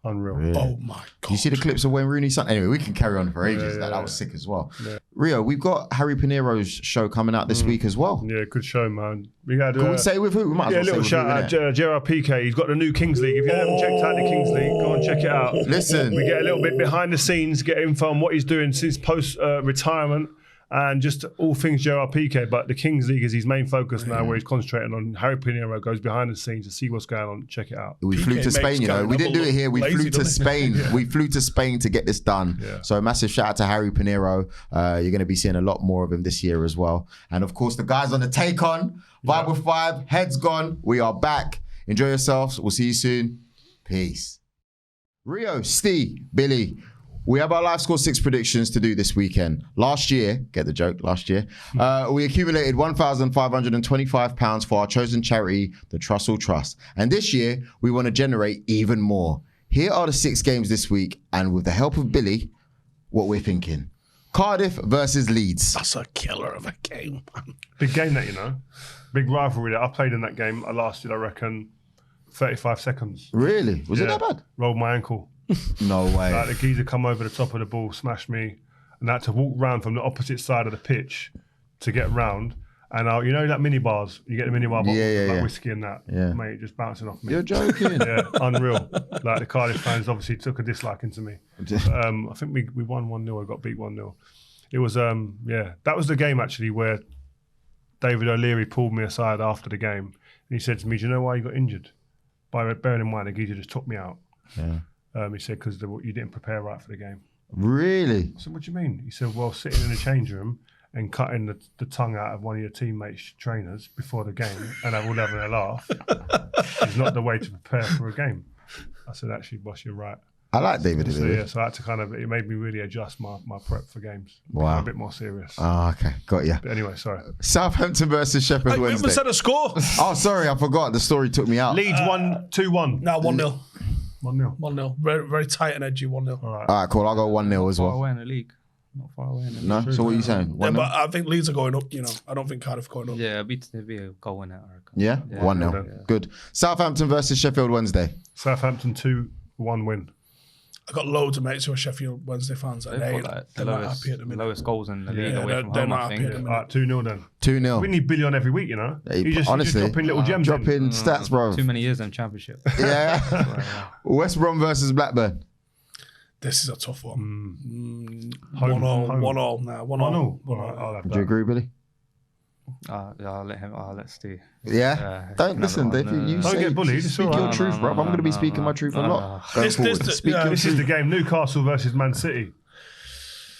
Unreal. Really? Oh my God. You see the clips of Wayne Rooney's son? Anyway, we can carry on for ages. That was sick as well. Yeah. Rio, we've got Harry Pinero's show coming out this week as well. Yeah, good show, man. We got. Can we say with who? We might as well a little say shout out Gerard Pique. He's got the new Kings League. If you haven't checked out the Kings League, go and check it out. Listen, we get a little bit behind the scenes, get info on what he's doing since post retirement. And just all things Gerard Pique, but the Kings League is his main focus now, where he's concentrating on. Harry Pinero goes behind the scenes to see what's going on. Check it out. We flew to Spain, you know. We didn't do it here. We flew to Spain. We flew to Spain to get this done. Yeah. So a massive shout out to Harry Pinero. You're going to be seeing a lot more of him this year as well. And of course, the guys on the Take On, Vibe with 5, Heads Gone. We are back. Enjoy yourselves. We'll see you soon. Peace. Rio, Steve, Billy. We have our LiveScore 6 predictions to do this weekend. Last year, get the joke, we accumulated £1,525 for our chosen charity, the Trussell Trust. And this year, we want to generate even more. Here are the 6 games this week, and with the help of Billy, what we're thinking. Cardiff versus Leeds. That's a killer of a game, man. Big game that, you know. Big rivalry that I played in that game. I lasted, I reckon, 35 seconds. Really? Was it that bad? Rolled my ankle. No way. Like the geezer come over the top of the ball, smashed me, and I had to walk round from the opposite side of the pitch to get round. And you know that mini bars, you get the mini bar bottles, like whiskey and that, mate, just bouncing off me. You're joking. Yeah, unreal. Like the Cardiff fans obviously took a disliking to me. I think we won 1-0. I got beat 1-0. It was that was the game actually where David O'Leary pulled me aside after the game and he said to me, "Do you know why you got injured?" Bearing in mind the geezer just took me out. Yeah. He said, because you didn't prepare right for the game. Really? I said, what do you mean? He said, well, sitting in the change room and cutting the tongue out of one of your teammates' trainers before the game and all having a laugh is not the way to prepare for a game. I said, actually, boss, you're right. I like David. So I had to it made me really adjust my prep for games. Wow. A bit more serious. Oh, okay. Got you. But anyway, sorry. Southampton versus Sheffield Wednesday. We haven't said a score. Oh, sorry. I forgot. The story took me out. Leeds 2-1. No, 1-0. 1-0. 1-0. Very, very tight and edgy 1-0. All right, cool. I'll go 1-0 as well. Far away in the league. Not far away in the league. No? So what are you saying? 1-0? Yeah, but I think Leeds are going up, you know. I don't think Cardiff are going up. Yeah, it'll be a goal in it, I reckon. Yeah? 1-0. Yeah. Good. Southampton versus Sheffield Wednesday. Southampton 2-1 win. I got loads of mates who are Sheffield Wednesday fans, and they're not happy at the minute. Lowest goals in the league away from they're home, not I happy think. at the minute. All right, 2-0 then. 2-0. We need Billy on every week, you know. Honestly, just dropping little gems. Dropping stats, bro. Too many years in Championship. Yeah. West Brom versus Blackburn. This is a tough one. 1-1. Nah, 1-1. Do you agree, Billy? I'll let Steve. Yeah? Don't listen, Dave. You don't get bullied. Speak your truth, bro. I'm going to be speaking my truth a lot. This is the game. Newcastle versus Man City.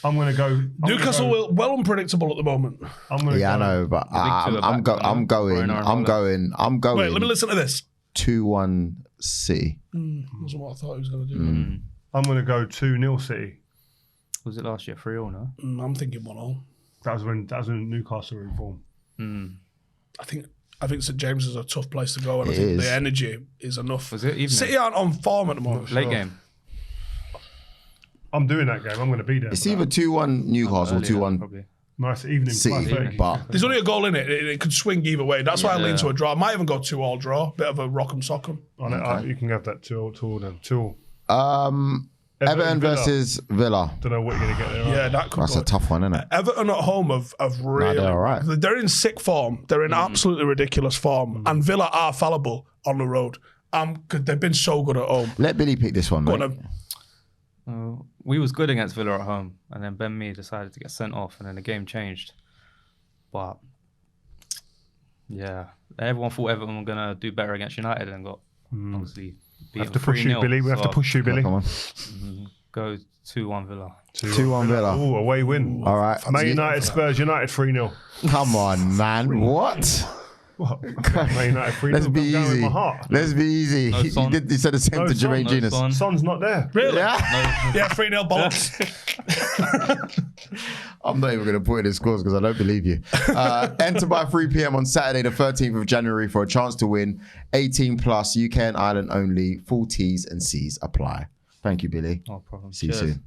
I'm going to go. Newcastle well unpredictable at the moment. I'm going to I know, but I'm going. Wait, let me listen to this. 2-1 City. Wasn't what I thought he was going to do. I'm going to go 2-0 City. Was it last year 3-0? No, I'm thinking 1-0. That was when Newcastle were in form. I think St James is a tough place to go, and I think the energy is enough. Was it even? City aren't on form at the moment. Late game. I'm doing that game. I'm going to be there. It's either 2-1 Newcastle, 2-1 nice evening. City, but there's only a goal in it. It could swing either way. That's why I lean to a draw. I might even go 2-2 draw. Bit of a rock'em sock'em. You can have that 2-2 then. 2-2. Everton versus Villa. Don't know what you're going to get there. Yeah, that's a tough one, isn't it? Everton at home have really. They're all right. They're in sick form. They're in absolutely ridiculous form. And Villa are fallible on the road. Cause they've been so good at home. Let Billy pick this one, mate. We was good against Villa at home, and then Ben Mee decided to get sent off, and then the game changed. But yeah, everyone thought Everton were gonna do better against United, and got obviously beat. We have to push you, Billy. We have to push you, Billy. Come on. Go 2-1 Villa. 2-1 Villa. Oh, away win. All right. Man United, Spurs United 3-0. Come on, man. What? What? Man United 3-0. Let's be easy. Let's be easy. No, He said the same to Jermaine no Genius. Son. Son's not there. Really? Yeah. Yeah, 3-0 box. I'm not even going to put in his scores because I don't believe you. Enter by 3 p.m. on Saturday, the 13th of January for a chance to win 18 plus UK and Ireland only. Full T's and C's apply. Thank you, Billy. No problem. See you soon.